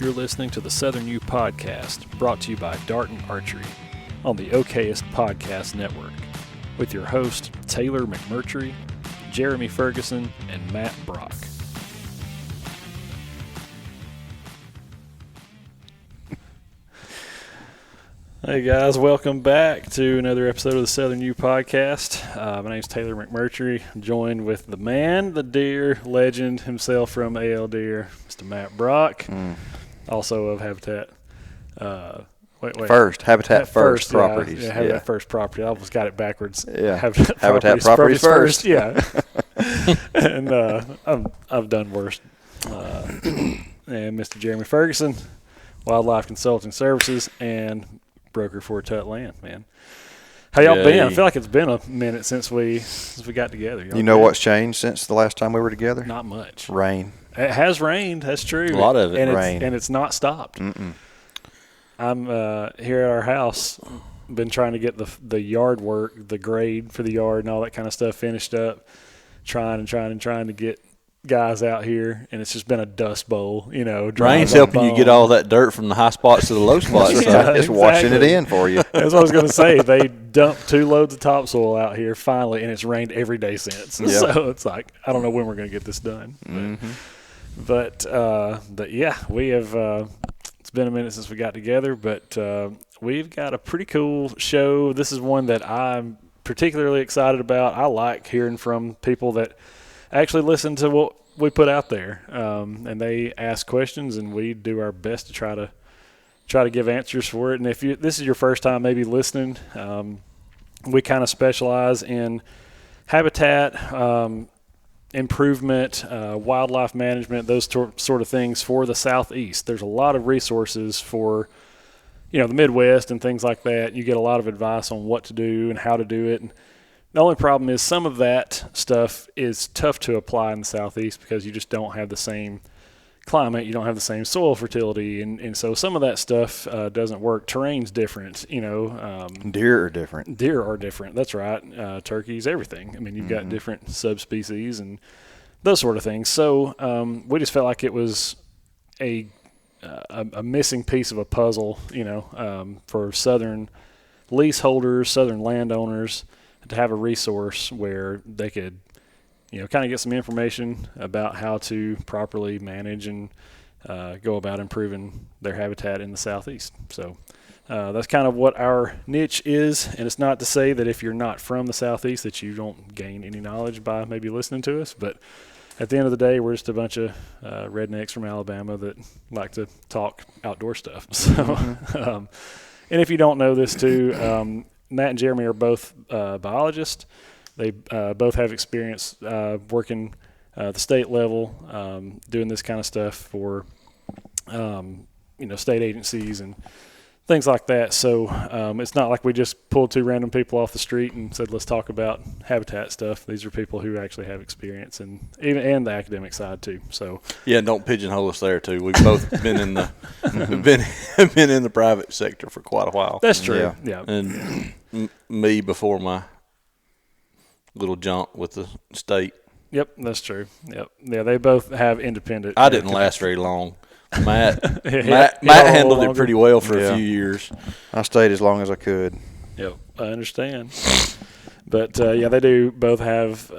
You're listening to the Southern U Podcast, brought to you by Darton Archery on the OKest Podcast Network, with your hosts Taylor McMurtry, Jeremy Ferguson, and Matt Brock. Hey guys, welcome back to another episode of the Southern U Podcast. My name is Taylor McMurtry. I'm joined with the man, the deer legend himself from AL Deer, Mr. Matt Brock, also of Habitat. Habitat First Properties. Yeah, Habitat First Property. I almost got it backwards. Yeah, Habitat Properties first. Yeah, and I've done worse. And Mr. Jeremy Ferguson, Wildlife Consulting Services, and broker for Tut Land, man. How y'all been? I feel like it's been a minute since we got together. You know what's changed since the last time we were together? Not much. Rain. It has rained. That's true. A lot of it rained. And it's not stopped. I'm here at our house, been trying to get the yard work, the grade for the yard and all that kind of stuff finished up, trying to get guys out here, and it's just been a dust bowl, Rain's helping you get all that dirt from the high spots to the low spots. Yeah, It's washing it in for you. That's what I was going to say. They dumped 2 loads of topsoil out here finally, and it's rained every day since. Yep. So it's like, I don't know when we're going to get this done. But yeah, we have it's been a minute since we got together, but we've got a pretty cool show. This is one that I'm particularly excited about. I like hearing from people that actually listen to what we put out there, and they ask questions, and we do our best to try to give answers for it. And if this is your first time maybe listening, we kind of specialize in habitat improvement, wildlife management, those sort of things for the Southeast. There's a lot of resources for the Midwest and things like that. You get a lot of advice on what to do and how to do it. And the only problem is some of that stuff is tough to apply in the Southeast because you just don't have the same climate. You don't have the same soil fertility. And so some of that stuff doesn't work. Terrain's different, Deer are different. Deer are different. That's right. Turkeys, everything. I mean, you've got different subspecies and those sort of things. So we just felt like it was a missing piece of a puzzle, for Southern leaseholders, Southern landowners, to have a resource where they could, kind of get some information about how to properly manage and go about improving their habitat in the Southeast. So that's kind of what our niche is, and it's not to say that if you're not from the Southeast that you don't gain any knowledge by maybe listening to us, but at the end of the day, we're just a bunch of rednecks from Alabama that like to talk outdoor stuff. So, and if you don't know this too, Matt and Jeremy are both biologists. They both have experience working the state level, doing this kind of stuff for, state agencies and things like that. So it's not like we just pulled 2 random people off the street and said, let's talk about habitat stuff. These are people who actually have experience and the academic side too. So yeah, don't pigeonhole us there too. We've both been in the been in the private sector for quite a while. That's true. Yeah. And me before my little jaunt with the state. Yep, that's true. Yep. Yeah, they both have independent. I didn't last very long. Matt handled it pretty well for a few years. I stayed as long as I could. Yep, I understand. But they do both have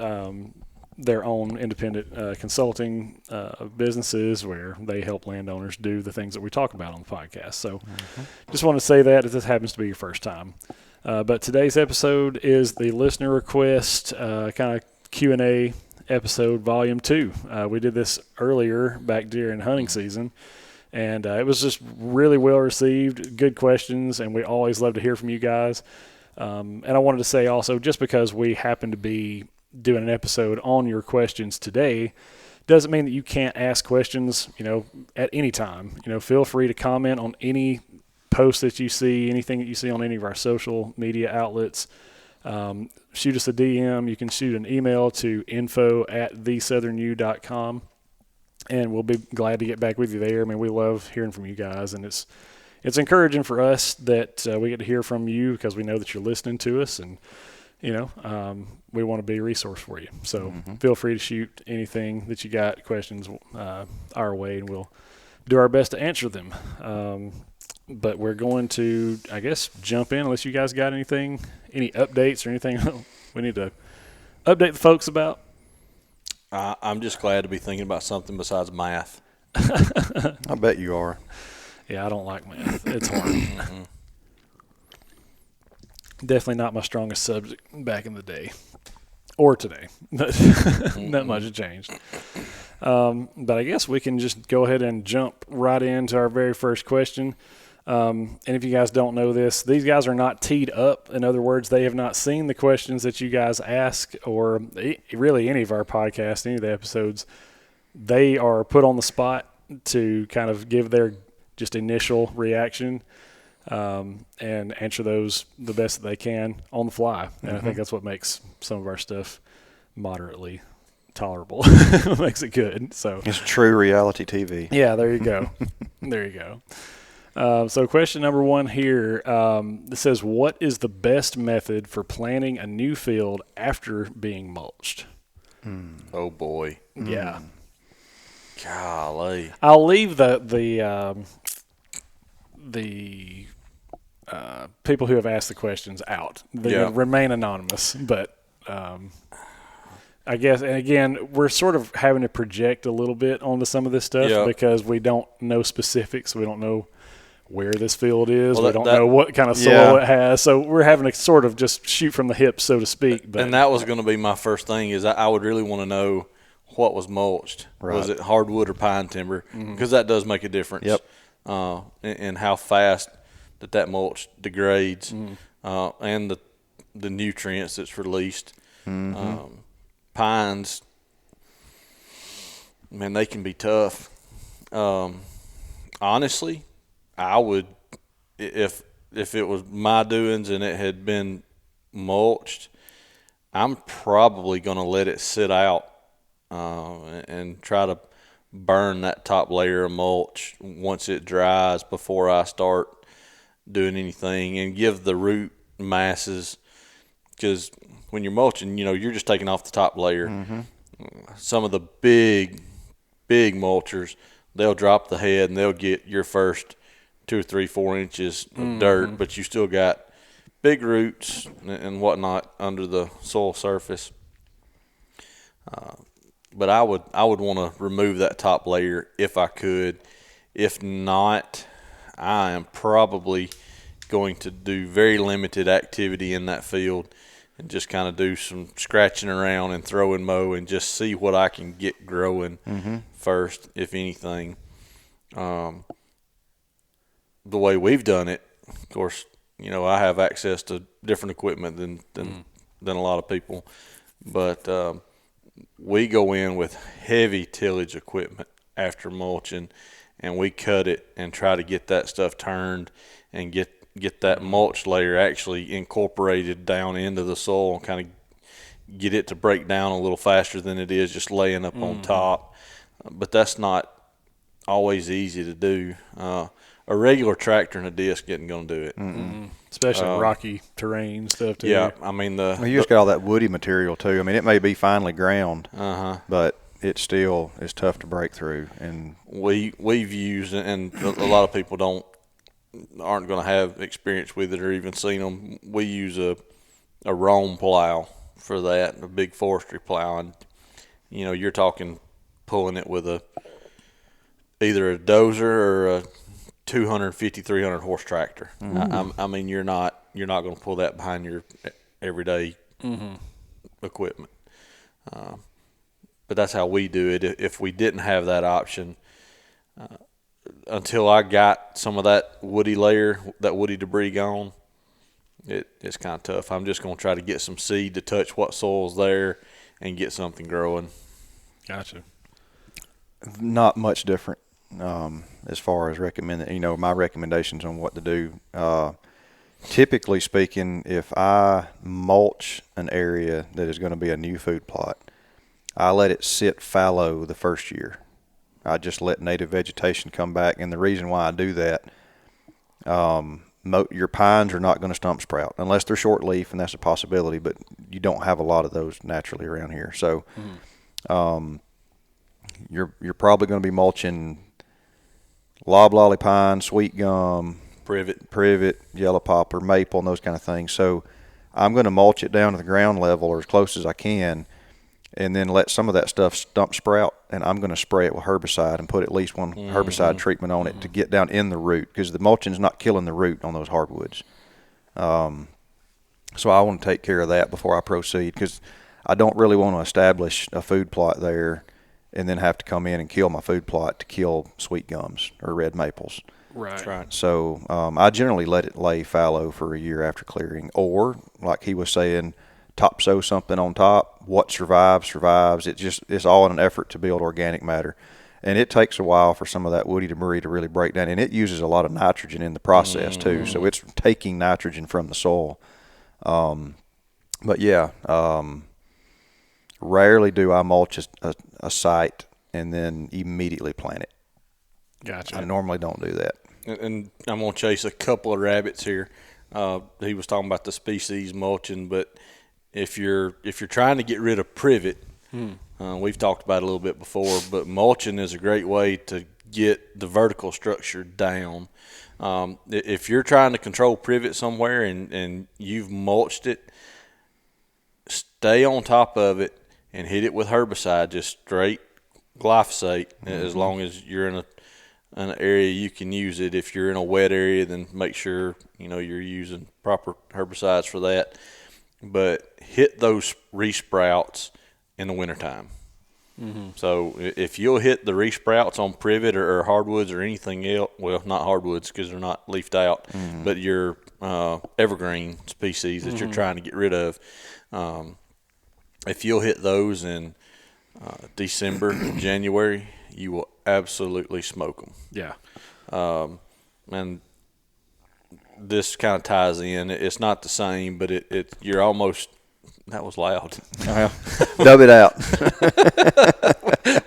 their own independent consulting businesses where they help landowners do the things that we talk about on the podcast. So just want to say that if this happens to be your first time. But today's episode is the listener request kind of Q&A episode, volume 2. We did this earlier back during hunting season, and it was just really well received, good questions, and we always love to hear from you guys. And I wanted to say also, just because we happen to be doing an episode on your questions today doesn't mean that you can't ask questions, at any time. Feel free to comment on any post that you see, anything that you see on any of our social media outlets. Shoot us a DM. You can shoot an email to info@thesouthernu.com, and we'll be glad to get back with you there. I mean, we love hearing from you guys, and it's encouraging for us that we get to hear from you because we know that you're listening to us, and we want to be a resource for you. So feel free to shoot anything that you got, questions our way, and we'll do our best to answer them. But we're going to, I guess, jump in unless you guys got any updates or anything we need to update the folks about. I'm just glad to be thinking about something besides math. I bet you are. Yeah, I don't like math. It's hard. Definitely not my strongest subject back in the day or today. Not much has changed. But I guess we can just go ahead and jump right into our very first question. And if you guys don't know this, these guys are not teed up. In other words, they have not seen the questions that you guys ask or really any of our podcasts, any of the episodes. They are put on the spot to kind of give their just initial reaction and answer those the best that they can on the fly. And I think that's what makes some of our stuff moderately tolerable. Makes it good. So it's true reality TV. Yeah, there you go. There you go. So question number 1 here, it says, what is the best method for planting a new field after being mulched? Oh, boy. Yeah. Golly. I'll leave the people who have asked the questions out. They remain anonymous, but I guess, and again, we're sort of having to project a little bit onto some of this stuff because we don't know specifics. We don't know where this field is. We don't know what kind of soil it has. So we're having to sort of just shoot from the hip, so to speak. But, and that was going to be my first thing is I would really want to know what was mulched. Right. Was it hardwood or pine timber? Because that does make a difference. Yep. In how fast that mulch degrades and the nutrients that's released. Pines, man, they can be tough. Honestly, I would, if it was my doings and it had been mulched, I'm probably going to let it sit out and try to burn that top layer of mulch once it dries before I start doing anything, and give the root masses, because when you're mulching, you're just taking off the top layer. Some of the big mulchers, they'll drop the head and they'll get your first 2 or 3, 4 inches of dirt, but you still got big roots and whatnot under the soil surface. But I would want to remove that top layer if I could. If not, I am probably going to do very limited activity in that field and just kind of do some scratching around and throw and mow and just see what I can get growing first, if anything. The way we've done it, of course, I have access to different equipment than a lot of people, but we go in with heavy tillage equipment after mulching, and we cut it and try to get that stuff turned and get that mulch layer actually incorporated down into the soil and kind of get it to break down a little faster than it is just laying up on top. But that's not always easy to do. A regular tractor and a disc isn't going to do it. Especially rocky terrain stuff too. Yeah, I mean you just got all that woody material too. I mean, it may be finely ground, but it still is tough to break through. And we've used, and a lot of people aren't going to have experience with it or even seen them. We use a roam plow for that, a big forestry plow, and you're talking pulling it with either a dozer or a 250, 300 horse tractor. I mean, you're not going to pull that behind your everyday equipment. But that's how we do it. If we didn't have that option, until I got some of that woody layer, that woody debris gone, it's kind of tough. I'm just going to try to get some seed to touch what soil's there and get something growing. Gotcha. Not much different as far as recommending, my recommendations on what to do. Typically speaking, if I mulch an area that is going to be a new food plot, I let it sit fallow the first year. I just let native vegetation come back, and the reason why I do that, your pines are not going to stump sprout unless they're short leaf, and that's a possibility, but you don't have a lot of those naturally around here. So you're probably going to be mulching loblolly pine, sweet gum, privet, yellow poplar, maple, and those kind of things. So I'm going to mulch it down to the ground level or as close as I can, and then let some of that stuff stump sprout, and I'm going to spray it with herbicide and put at least one herbicide treatment on it to get down in the root, because the mulching is not killing the root on those hardwoods. So I want to take care of that before I proceed, because I don't really want to establish a food plot there and then have to come in and kill my food plot to kill sweet gums or red maples. Right. So I generally let it lay fallow for a year after clearing, or like he was saying, topsoil something on top. What survives. It's all in an effort to build organic matter, and it takes a while for some of that woody debris to really break down, and it uses a lot of nitrogen in the process too. So it's taking nitrogen from the soil. But yeah, rarely do I mulch a site and then immediately plant it. Gotcha. I normally don't do that. And I'm going to chase a couple of rabbits here. He was talking about the species mulching, but if you're trying to get rid of privet, we've talked about it a little bit before, but mulching is a great way to get the vertical structure down. If you're trying to control privet somewhere and you've mulched it, stay on top of it and hit it with herbicide, just straight glyphosate, as long as you're in an area you can use it. If you're in a wet area, then make sure you're using proper herbicides for that. But hit those resprouts in the wintertime. So if you'll hit the resprouts on privet or hardwoods or anything else, well, not hardwoods because they're not leafed out, but your evergreen species that you're trying to get rid of, if you'll hit those in December, January, you will absolutely smoke them. Yeah. And this kind of ties in. It's not the same, but you're almost. That was loud. Dub it out.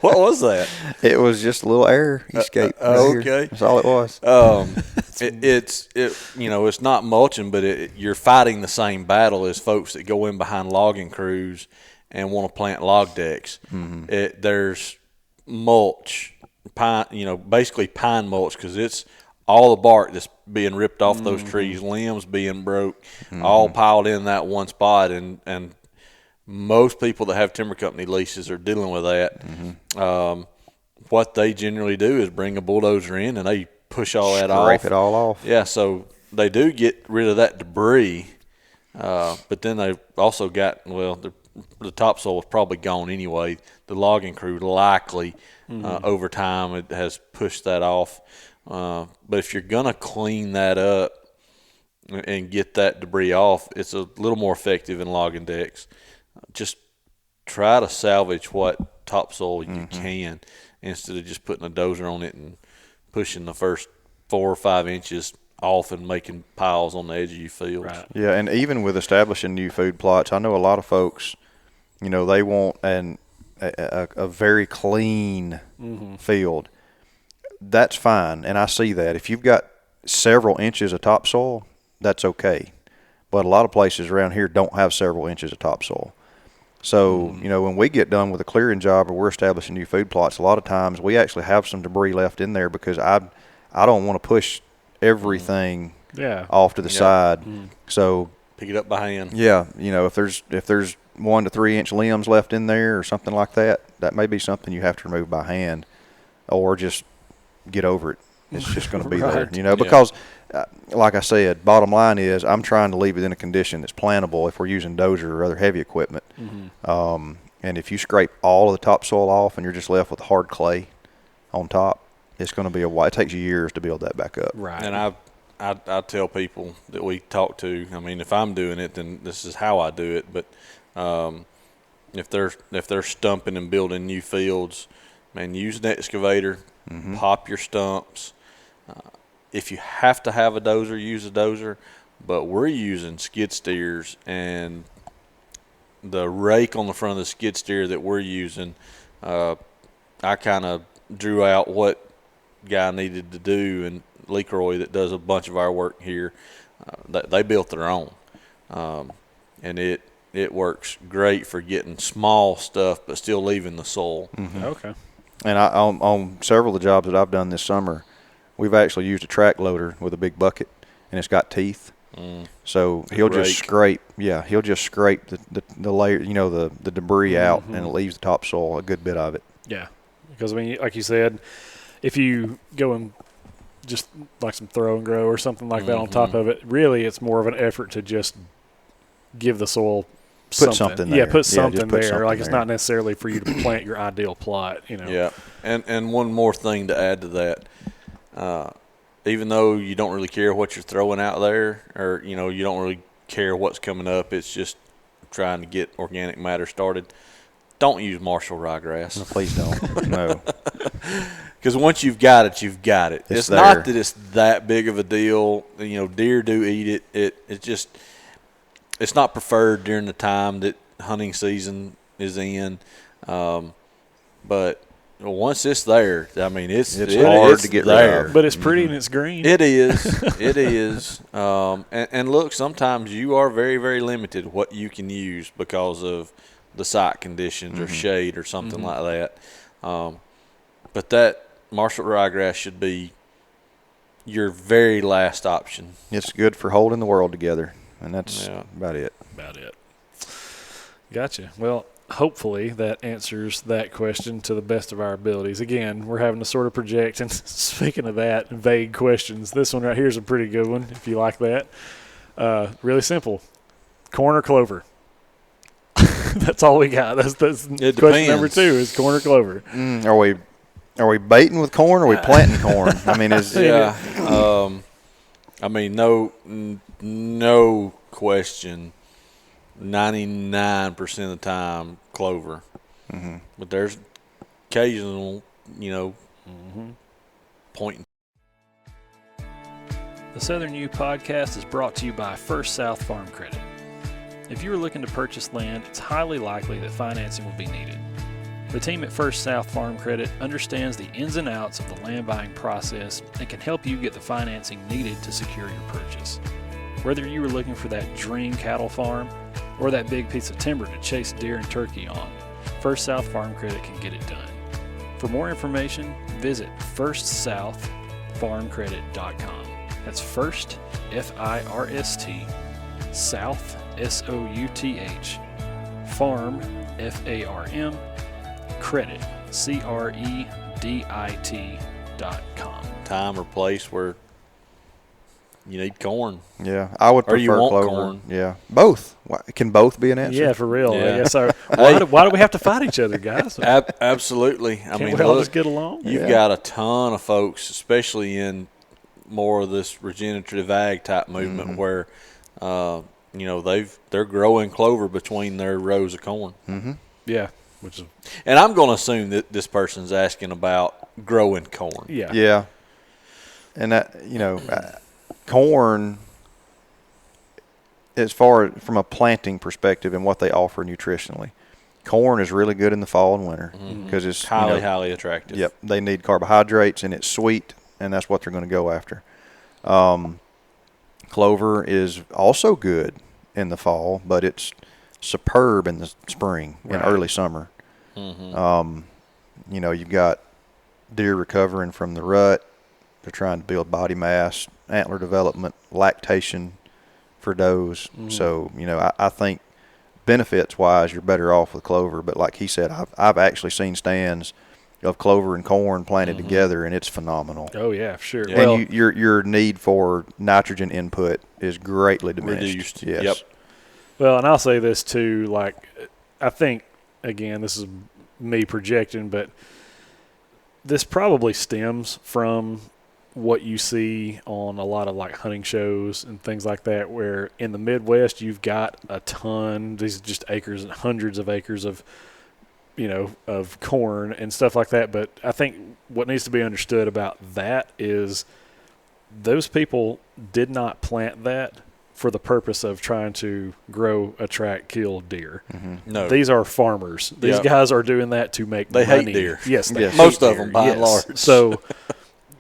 What was that? It was just a little air escape. Okay, that's all it was. It's not mulching, but you're fighting the same battle as folks that go in behind logging crews and want to plant log decks. There's mulch, pine, basically pine mulch, because it's all the bark that's being ripped off those trees, limbs being broke, all piled in that one spot, and most people that have timber company leases are dealing with that. What they generally do is bring a bulldozer in and they push all that off. Scrape it all off. Yeah, so they do get rid of that debris, but then they've also got, the topsoil is probably gone anyway. The logging crew likely over time it has pushed that off. But if you're going to clean that up and get that debris off, it's a little more effective in logging decks. Just try to salvage what topsoil you can instead of just putting a dozer on it and pushing the first 4 or 5 inches off and making piles on the edge of your fields. Right. Yeah, and even with establishing new food plots, I know a lot of folks, they want a very clean field. That's fine, and I see that. If you've got several inches of topsoil, that's okay. But a lot of places around here don't have several inches of topsoil. So, when we get done with a clearing job or we're establishing new food plots, a lot of times we actually have some debris left in there because I don't want to push everything off to the side. So pick it up by hand. Yeah, if there's 1 to 3 inch limbs left in there or something like that, that may be something you have to remove by hand, or just get over it. It's just going to be there, because like I said, bottom line is I'm trying to leave it in a condition that's plantable if we're using dozer or other heavy equipment. And if you scrape all of the topsoil off and you're just left with hard clay on top, it's going to be it takes you years to build that back up. Right. And I tell people that we talk to, if I'm doing it, then this is how I do it. But if they're stumping and building new fields, use an excavator, pop your stumps. If you have to have a dozer, use a dozer. But we're using skid steers, and the rake on the front of the skid steer that we're using, I kind of drew out what guy needed to do, and Leroy that does a bunch of our work here, they built their own, and it works great for getting small stuff but still leaving the soil. Okay. And on several of the jobs that I've done this summer, we've actually used a track loader with a big bucket, and it's got teeth. So he'll just scrape. Yeah, he'll just scrape the layer, the debris out, and it leaves the topsoil, a good bit of it. Yeah, because I mean, like you said, if you go and just like some throw and grow or something like that on top of it, really it's more of an effort to just give the soil something there. Yeah, put something there. Something like it's there. not necessarily for you to plant your ideal plot. Yeah, and one more thing to add to that. Even though you don't really care what you're throwing out there, or you don't really care what's coming up, it's just trying to get organic matter started. Don't use Marshall ryegrass. No, please don't. No. Because once you've got it, you've got it. It's not that it's that big of a deal. Deer do eat it. It's not preferred during the time that hunting season is in, but once it's there, I mean, it's hard to get rid of. But it's pretty and it's green. It is. It is. And look, sometimes you are very, very limited what you can use because of the site conditions or shade or something like that. But that Marshall ryegrass should be your very last option. It's good for holding the world together, and that's about it. Gotcha. Well, hopefully that answers that question to the best of our abilities. Again, we're having to sort of project, and speaking of that, vague questions, this one right here is a pretty good one, if you like that. Really simple. Corn or clover? That's all we got. That's question number 2 is corn or clover. Are we baiting with corn or are we planting corn? I mean, no question. 99% of the time, clover. But there's occasional, point. The Southern U podcast is brought to you by First South Farm Credit. If you are looking to purchase land, it's highly likely that financing will be needed. The team at First South Farm Credit understands the ins and outs of the land buying process and can help you get the financing needed to secure your purchase. Whether you are looking for that dream cattle farm or that big piece of timber to chase deer and turkey on, First South Farm Credit can get it done. For more information, visit firstsouthfarmcredit.com. That's first, F-I-R-S-T, South, S-O-U-T-H, Farm, F-A-R-M, Credit, C-R-E-D-I-T.com. Time or place where you need corn. Yeah, I would prefer clover. Corn. Yeah, both. Can both be an answer? Yeah, for real. Yeah. I guess why do we have to fight each other, guys? Absolutely. Can't we all just get along? You've got a ton of folks, especially in more of this regenerative ag type movement, where they're growing clover between their rows of corn. Yeah. And I'm going to assume that this person's asking about growing corn. Yeah. Yeah. And that, corn, as far from a planting perspective and what they offer nutritionally, corn is really good in the fall and winter because it's highly attractive. Yep. They need carbohydrates and it's sweet, and that's what they're going to go after. Clover is also good in the fall, but it's superb in the spring and early summer. You've got deer recovering from the rut. They're trying to build body mass, antler development, lactation for does. So, I think benefits-wise, you're better off with clover. But like he said, I've actually seen stands of clover and corn planted together, and it's phenomenal. Oh, yeah, sure. And well, your need for nitrogen input is greatly diminished. Reduced. Yes. Yep. Well, and I'll say this too, I think, again, this is me projecting, but this probably stems from what you see on a lot of hunting shows and things like that, where in the Midwest you've got a ton, these are just acres and hundreds of acres of of corn and stuff like that. But I think what needs to be understood about that is those people did not plant that for the purpose of trying to grow, attract, kill deer. No. These are farmers. These guys are doing that to make money. They hate deer. Yes, most of them by and large. So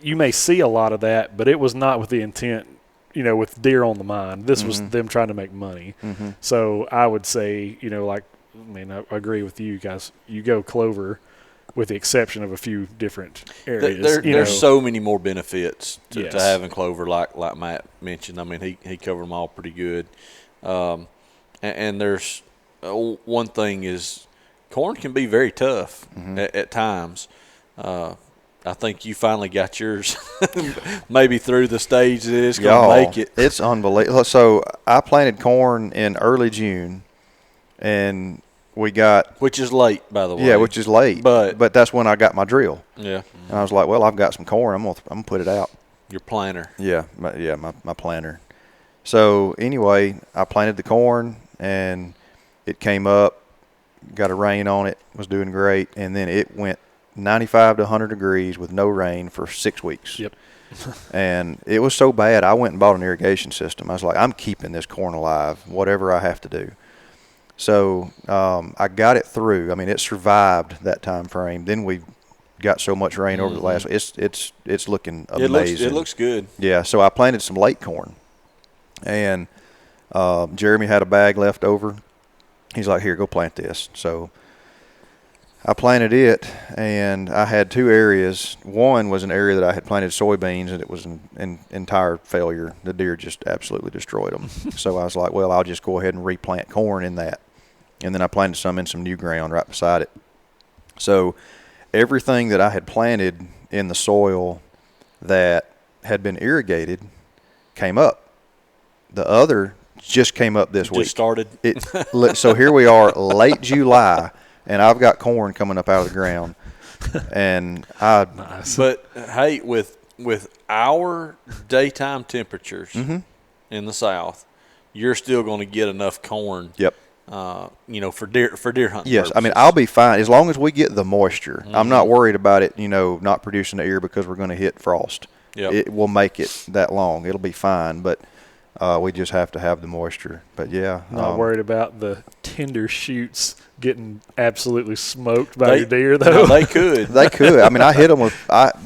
you may see a lot of that, but it was not with the intent, with deer on the mind. This was them trying to make money. So I would say, I agree with you guys. You go clover with the exception of a few different areas. There's so many more benefits to Yes. having clover, like Matt mentioned. I mean, he covered them all pretty good. And there's one thing is corn can be very tough at times. I think you finally got yours maybe through the stage that it's going to make it. It's unbelievable. So I planted corn in early June, and we got – which is late, by the way. Yeah, which is late. But that's when I got my drill. Yeah. And I was like, well, I've got some corn. I'm gonna put it out. Your planter. Yeah, my planter. So anyway, I planted the corn, and it came up, got a rain on it, was doing great, and then it went 95 to 100 degrees with no rain for 6 weeks. Yep. And it was so bad, I went and bought an irrigation system. I was like, I'm keeping this corn alive, whatever I have to do. So I got it through. I mean, it survived that time frame. Then we got so much rain over the last. It's looking amazing. It looks good. Yeah. So I planted some late corn, and Jeremy had a bag left over. He's like, "Here, go plant this." So I planted it, and I had 2 areas. One was an area that I had planted soybeans, and it was an entire failure. The deer just absolutely destroyed them. So I was like, well, I'll just go ahead and replant corn in that. And then I planted some in some new ground right beside it. So everything that I had planted in the soil that had been irrigated came up. The other just came up this week. Just started. So here we are, late July, and I've got corn coming up out of the ground. And Nice. But hey, with our daytime temperatures in the south, you're still going to get enough corn. Yep. For deer hunting. Yes, purposes. I mean, I'll be fine as long as we get the moisture. I'm not worried about it, not producing the ear because we're going to hit frost. Yep. It will make it that long. It'll be fine, but we just have to have the moisture. But yeah, Not worried about the tender shoots getting absolutely smoked by your deer, though. No, they could. They could. I mean, I hit them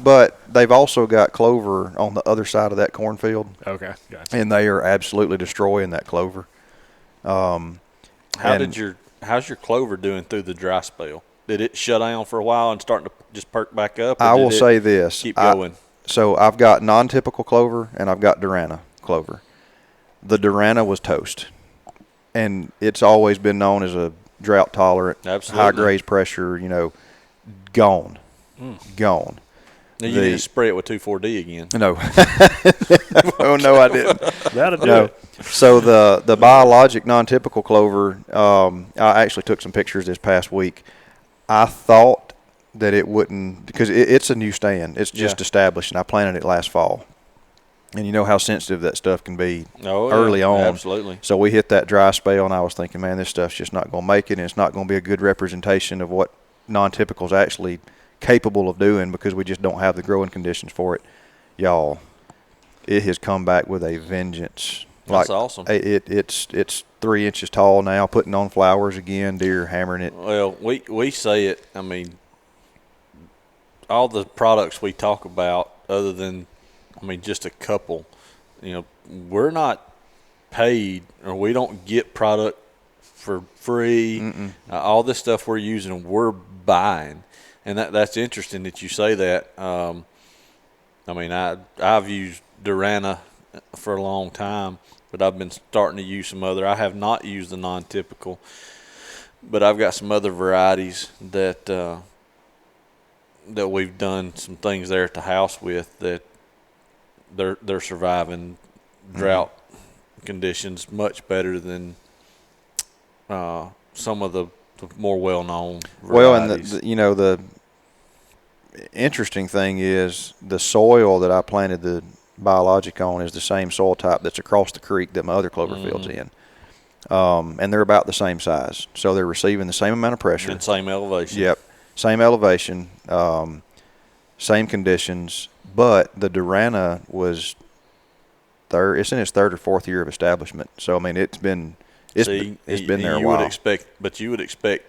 but they've also got clover on the other side of that cornfield. Okay, gotcha. And they are absolutely destroying that clover. How's your clover doing through the dry spell? Did it shut down for a while and starting to just perk back up? I will say this. Keep going. So I've got non-typical clover and I've got Durana clover. The Durana was toast. And it's always been known as a drought tolerant, high graze pressure, gone. Gone. Now you didn't spray it with 2,4-D again. No. Oh, no, I didn't. That'll do it. So the biologic non-typical clover, I actually took some pictures this past week. I thought that it wouldn't, because it's a new stand. It's just established, and I planted it last fall. And you know how sensitive that stuff can be early on. Absolutely. So we hit that dry spell, and I was thinking, man, this stuff's just not going to make it, and it's not going to be a good representation of what non-typical is actually capable of doing because we just don't have the growing conditions for it. Y'all, it has come back with a vengeance. That's awesome. It's 3 inches tall now, putting on flowers again, deer hammering it. Well, we say it, I mean, all the products we talk about other than, just a couple, we're not paid or we don't get product for free. All this stuff we're using, we're buying. And that's interesting that you say that. I've used Durana for a long time, but I've been starting to use some other. I have not used the non-typical, but I've got some other varieties that we've done some things there at the house with that they're surviving drought conditions much better than some of the more well-known varieties. Well, and the interesting thing is the soil that I planted the biologic on is the same soil type that's across the creek that my other clover field's in. And they're about the same size. So they're receiving the same amount of pressure. And same elevation. Yep. Same elevation, same conditions. But the Durana was it's in its 3rd or 4th year of establishment. So, it's been there a while. You would expect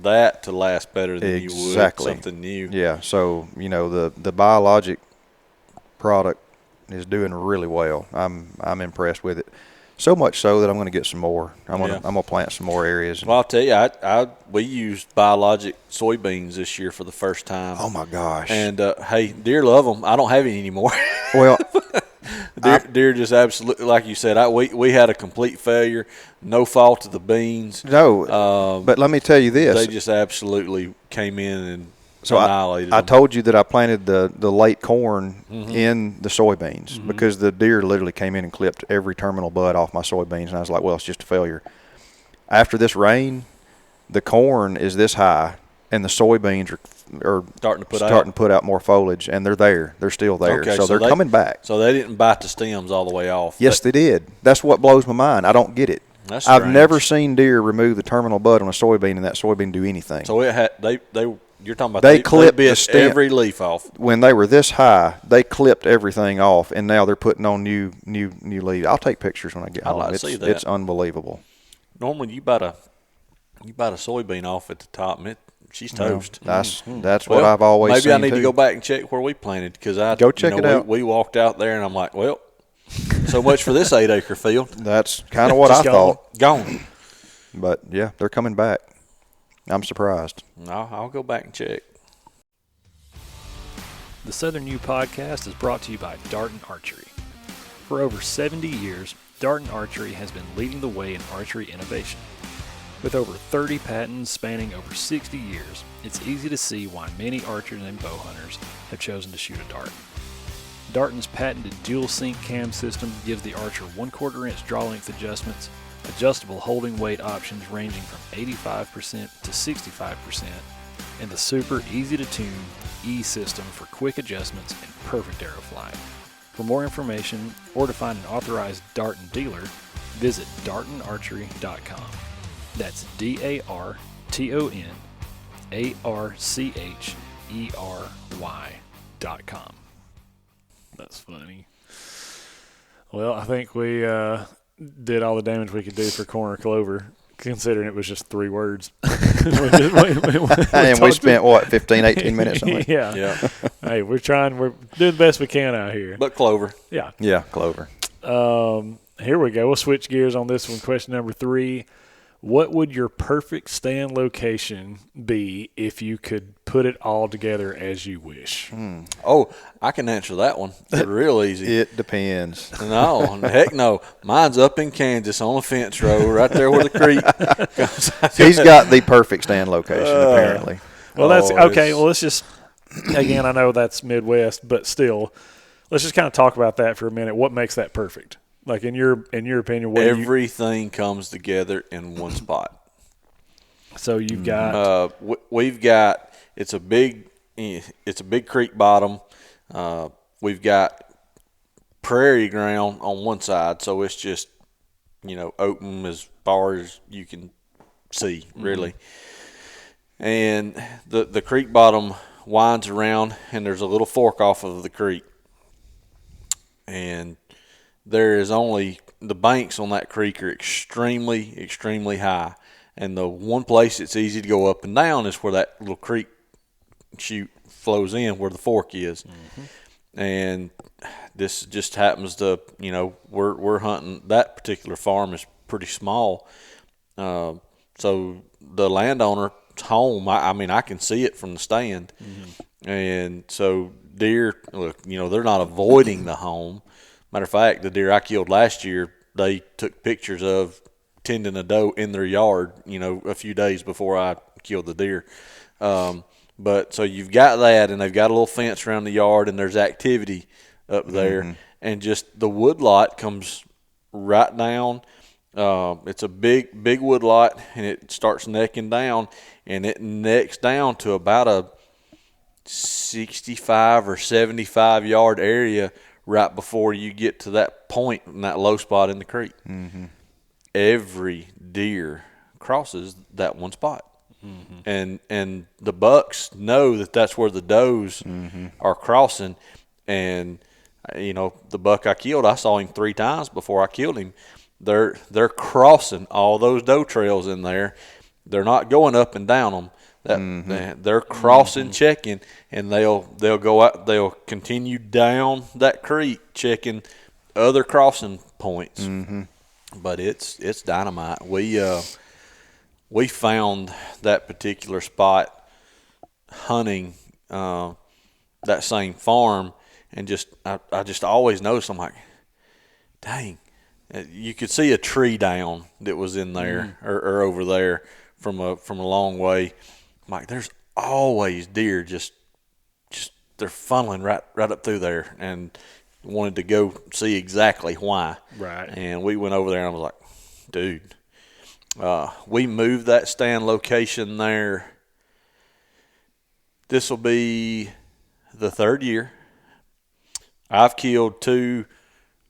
that to last better than you would something new. Yeah. So, the biologic product is doing really well. I'm impressed with it. So much so that I'm going to get some more. I'm gonna plant some more areas. Well, I'll tell you, we used biologic soybeans this year for the first time. Oh my gosh! And hey, deer love them. I don't have any anymore. Well, deer just absolutely, like you said, we had a complete failure. No fault of the beans. No, but let me tell you this: they just absolutely came in and so annihilated I them. told you that I planted the late corn in the soybeans because the deer literally came in and clipped every terminal bud off my soybeans, and I was like, well, it's just a failure. After this rain, the corn is this high, and the soybeans are starting to put out more foliage, and they're there. They're still there. Okay, so they're coming back. So they didn't bite the stems all the way off. Yes, they did. That's what blows my mind. I don't get it. That's I've strange. never seen deer remove the terminal bud on a soybean and that soybean do anything. So it had you're talking about they clipped bit the stem. every leaf off. When they were this high, they clipped everything off, and now they're putting on new leaves. I'll take pictures when I get home. I'd like to see that. It's unbelievable. Normally, you bite a soybean off at the top, and she's toast. That's what I've always maybe seen. I need too. to go back and check where we planted because Go check it out. We walked out there, and I'm like, well, so much for this 8-acre field. That's kind of what I thought. Gone. But yeah, they're coming back. I'm surprised. I'll go back and check. The Southern U podcast is brought to you by Darton Archery. For over 70 years, Darton Archery has been leading the way in archery innovation. With over 30 patents spanning over 60 years, it's easy to see why many archers and bow hunters have chosen to shoot a dart. Darton's patented dual sync cam system gives the archer 1/4 inch draw length adjustments, adjustable holding weight options ranging from 85% to 65%, and the super easy to tune E-system for quick adjustments and perfect arrow flight. For more information or to find an authorized Darton dealer, visit dartonarchery.com. That's DartonArchery.com. That's funny. Well, I think we did all the damage we could do for corner clover, considering it was just 3 words. And we spent, 15, 18 minutes on it? Yeah. Hey, we're doing the best we can out here. But clover. Yeah. Yeah, clover. Here we go. We'll switch gears on this one. Question number 3. What would your perfect stand location be if you could put it all together as you wish? Oh, I can answer that one. Real easy. It depends. No, heck no. Mine's up in Kansas on a fence row right there where the creek goes. He's got the perfect stand location, apparently. Well, that's okay. Well, let's just, again, I know that's Midwest, but still, let's just kind of talk about that for a minute. What makes that perfect? Like in your opinion, everything comes together in one spot. So you've got we've got it's a big creek bottom. We've got prairie ground on one side, so it's just open as far as you can see, really. And the creek bottom winds around, and there's a little fork off of the creek, and there is only the banks on that creek are extremely, extremely high. And the one place it's easy to go up and down is where that little creek chute flows in, where the fork is. And this just happens to, we're hunting. That particular farm is pretty small. So the landowner's home, I can see it from the stand. And so deer, look, they're not avoiding the home. Matter of fact, the deer I killed last year, they took pictures of tending a doe in their yard, a few days before I killed the deer. But so you've got that, and they've got a little fence around the yard, and there's activity up there. And just the wood lot comes right down. It's a big wood lot, and it starts necking down, and it necks down to about a 65 or 75 yard area right before you get to that point in that low spot in the creek. Every deer crosses that one spot. And the bucks know that that's where the does are crossing. And, the buck I killed, I saw him 3 times before I killed him. They're crossing all those doe trails in there. They're not going up and down them. They're crossing, checking, and they'll go out. They'll continue down that creek, checking other crossing points. but it's dynamite. We found that particular spot hunting that same farm, and I just always noticed. I'm like, dang, you could see a tree down that was in there or over there from a long way. I'm like, there's always deer just they're funneling right up through there, and wanted to go see exactly why. Right. And we went over there, and I was like, dude, we moved that stand location there. This will be the third year. I've killed two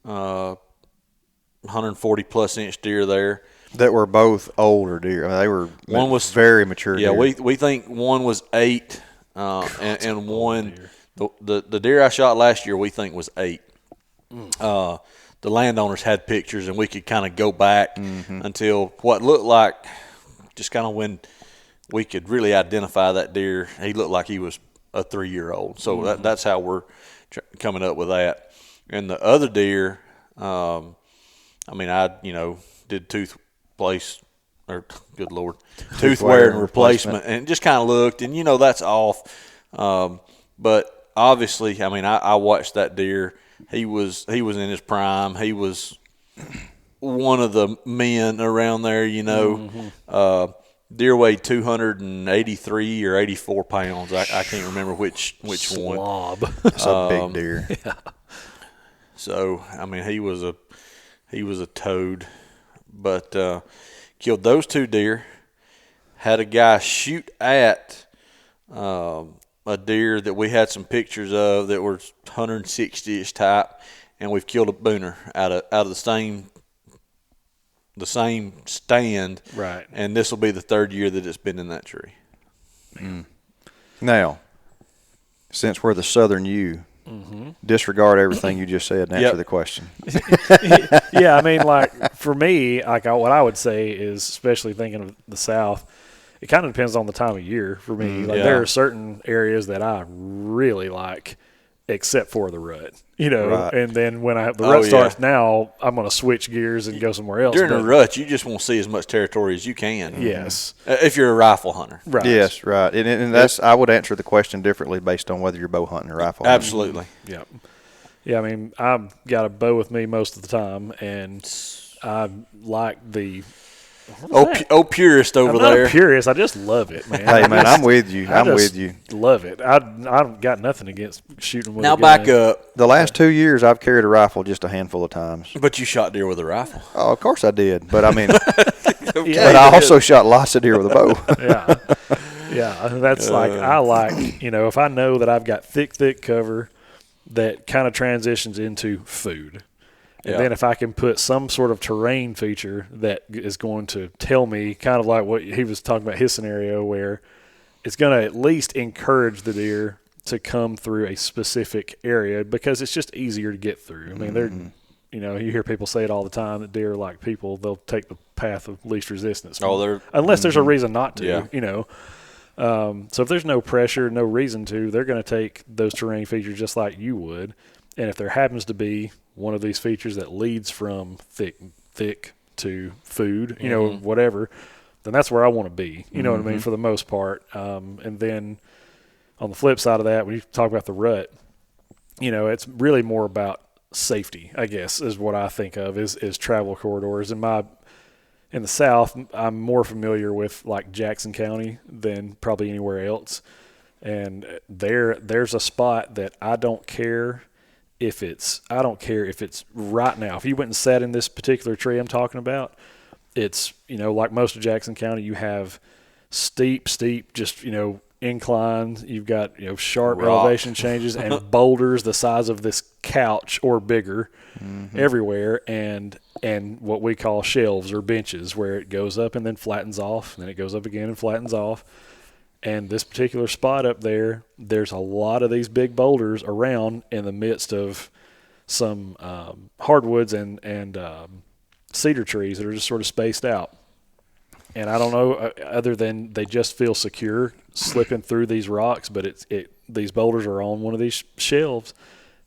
140 plus inch deer there. That were both older deer. I mean, they were One was very mature. Yeah, deer. we think one was 8, and one the deer I shot last year we think was 8. The landowners had pictures, and we could kind of go back until what looked like just kind of when we could really identify that deer. He looked like he was a 3-year-old. So that's how we're coming up with that. And the other deer, I did tooth wear and replacement, and just kind of looked, and that's off. But obviously, I watched that deer. He was in his prime. He was one of the men around there, Deer weighed 283 or 84 pounds. I can't remember which Slob. one. It's a big deer. Yeah. So he was a toad, but killed those 2 deer. Had a guy shoot at a deer that we had some pictures of that were 160-ish type, and we've killed a booner out of the same stand. Right. And this will be the 3rd year that it's been in that tree. Now, since we're the Southern U, disregard everything you just said and answer the question. Yeah, like for me, what I would say is, especially thinking of the South, it kind of depends on the time of year for me. There are certain areas that I really like, except for the rut, Right. And then when the rut starts now, I'm going to switch gears and go somewhere else. During the rut, you just want to see as much territory as you can. Yes. If you're a rifle hunter. Right. Yes, right. And that's I would answer the question differently based on whether you're bow hunting or rifle hunting. Absolutely. Yeah. Yeah, I've got a bow with me most of the time, and I like the purist over I'm there. not a purist. I just love it, man. Hey, man, I'm with you. I'm with you. Love it. I've got nothing against shooting with Now a gun. back up. The last 2 years, I've carried a rifle just a handful of times. But you shot deer with a rifle. Oh, of course I did. But Okay. but I also shot lots of deer with a bow. Yeah. Yeah. That's I like, if I know that I've got thick cover that kind of transitions into food. And then if I can put some sort of terrain feature that is going to tell me, kind of like what he was talking about, his scenario, where it's going to at least encourage the deer to come through a specific area because it's just easier to get through. They're, you hear people say it all the time that deer are like people. They'll take the path of least resistance. Unless there's a reason not to, So if there's no pressure, no reason to, they're going to take those terrain features just like you would. And if there happens to be one of these features that leads from thick to food, whatever, then that's where I want to be. You know what I mean, for the most part. And then on the flip side of that, when you talk about the rut, it's really more about safety, I guess, is what I think of is travel corridors. In the South, I'm more familiar with like Jackson County than probably anywhere else. And there's a spot that I don't care if it's right now. If you went and sat in this particular tree I'm talking about, it's, like most of Jackson County, you have steep, just, inclines. You've got, sharp elevation changes and boulders the size of this couch or bigger everywhere. And what we call shelves or benches where it goes up and then flattens off, and then it goes up again and flattens off. And this particular spot up there, there's a lot of these big boulders around in the midst of some hardwoods and cedar trees that are just sort of spaced out. And I don't know, other than they just feel secure slipping through these rocks, but these boulders are on one of these shelves.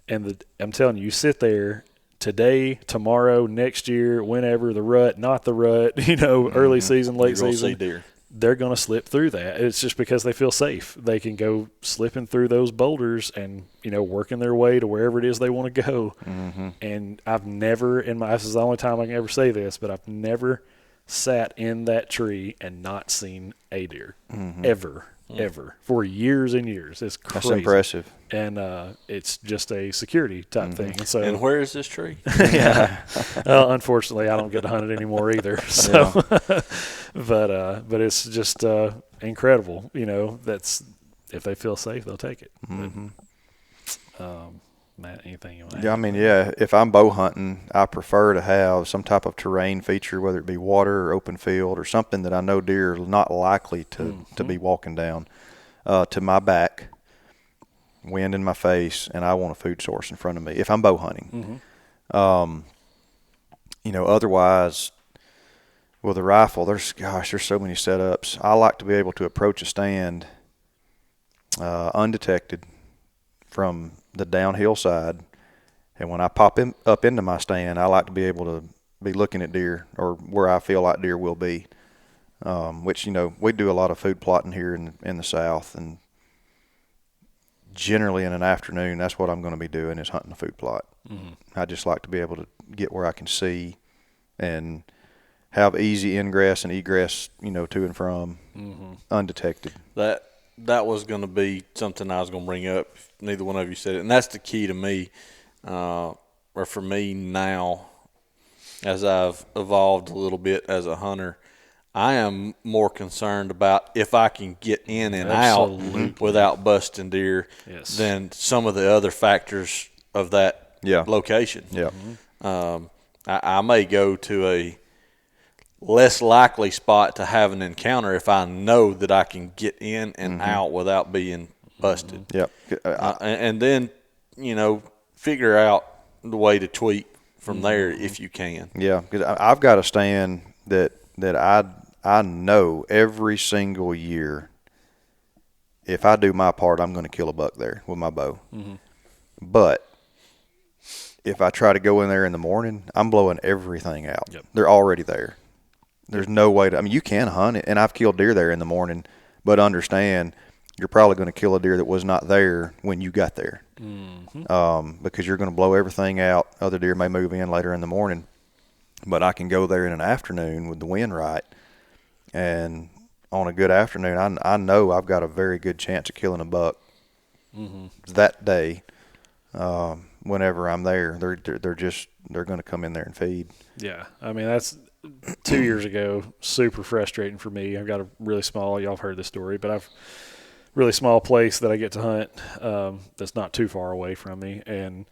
And I'm telling you, you sit there today, tomorrow, next year, whenever, the rut, not the rut, early season, late season. See deer. They're going to slip through that. It's just because they feel safe. They can go slipping through those boulders and, working their way to wherever it is they want to go. Mm-hmm. And I've never, this is the only time I can ever say this, but I've never sat in that tree and not seen a deer. Ever. For years and years. It's crazy. That's impressive. And it's just a security type thing. And where is this tree? Yeah. Unfortunately, I don't get to hunt it anymore either. So, but it's just incredible. That's if they feel safe, they'll take it. Mm-hmm. But, Matt, anything you want to add? Yeah, I mean, if I'm bow hunting, I prefer to have some type of terrain feature, whether it be water or open field or something that I know deer are not likely to be walking down to my back, wind in my face, and I want a food source in front of me if I'm bow hunting. Otherwise, with a rifle, there's so many setups. I like to be able to approach a stand undetected from the downhill side, and when I pop up into my stand, I like to be able to be looking at deer or where I feel like deer will be, which we do a lot of food plotting here in the South, and generally in an afternoon, that's what I'm going to be doing is hunting a food plot. I just like to be able to get where I can see and have easy ingress and egress, to and from undetected. That was going to be something I was going to bring up. Neither one of you said it, and that's the key to me, or for me now, as I've evolved a little bit as a hunter. I am more concerned about if I can get in and out without busting deer than some of the other factors of that location. Yeah. I may go to a less likely spot to have an encounter if I know that I can get in and out without being busted. Yep. And then, figure out the way to tweak from there if you can. Yeah, because I've got a stand that I know every single year if I do my part, I'm going to kill a buck there with my bow. But if I try to go in there in the morning, I'm blowing everything out. They're already there. There's no way to – you can hunt it, and I've killed deer there in the morning, but understand you're probably going to kill a deer that was not there when you got there because you're going to blow everything out. Other deer may move in later in the morning, but I can go there in an afternoon with the wind right, and on a good afternoon, I know I've got a very good chance of killing a buck that day. Whenever I'm there, they're going to come in there and feed. Yeah, that's 2 years ago. Super frustrating for me. I've got a really small. Y'all have heard this story, but I've really small place that I get to hunt. That's not too far away from me, and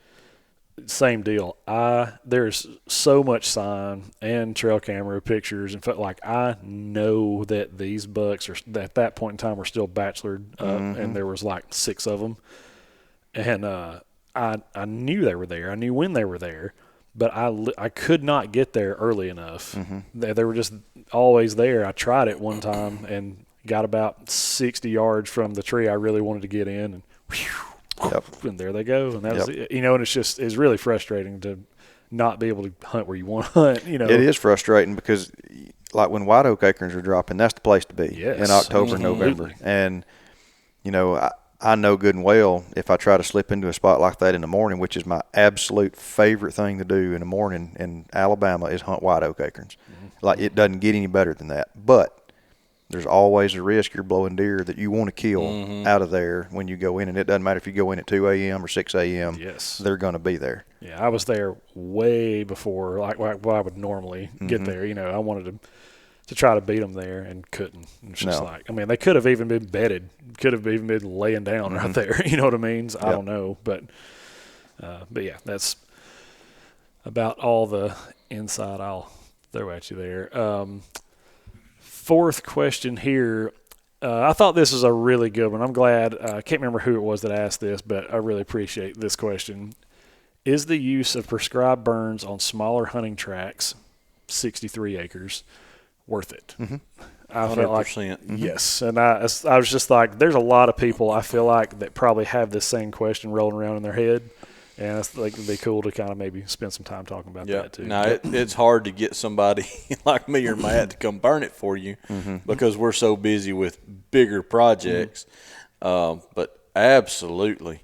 same deal. There's so much sign and trail camera pictures, and I know that these bucks are at that point in time were still bachelored, and there was like 6 of them, and I knew they were there. I knew when they were there, but I could not get there early enough. They were just always there. I tried it one time and got about 60 yards from the tree I really wanted to get in, and and there they go. And that was it. And it's really frustrating to not be able to hunt where you want to hunt. It is frustrating because, like when white oak acorns are dropping, that's the place to be in October, November. And I know good and well if I try to slip into a spot like that in the morning, which is my absolute favorite thing to do in the morning in Alabama, is hunt white oak acorns. Like, it doesn't get any better than that. But there's always a risk you're blowing deer that you want to kill out of there when you go in. And it doesn't matter if you go in at 2 a.m. or 6 a.m. They're going to be there. Yeah, I was there way before like what I would normally get there. I wanted to try to beat them there and couldn't. It's just they could have even been bedded, could have even been laying down right there. You know what I mean? So I don't know, but yeah, that's about all the insight I'll throw at you there. Fourth question here. I thought this was a really good one. I'm glad. I can't remember who it was that asked this, but I really appreciate this question. Is the use of prescribed burns on smaller hunting tracts, 63 acres, worth it? I felt like yes, and I was just like, there's a lot of people I feel like that probably have this same question rolling around in their head, Yeah, it's like it'd be cool to kind of maybe spend some time talking about that too. Now it's hard to get somebody like me or Matt to come burn it for you because we're so busy with bigger projects. But absolutely,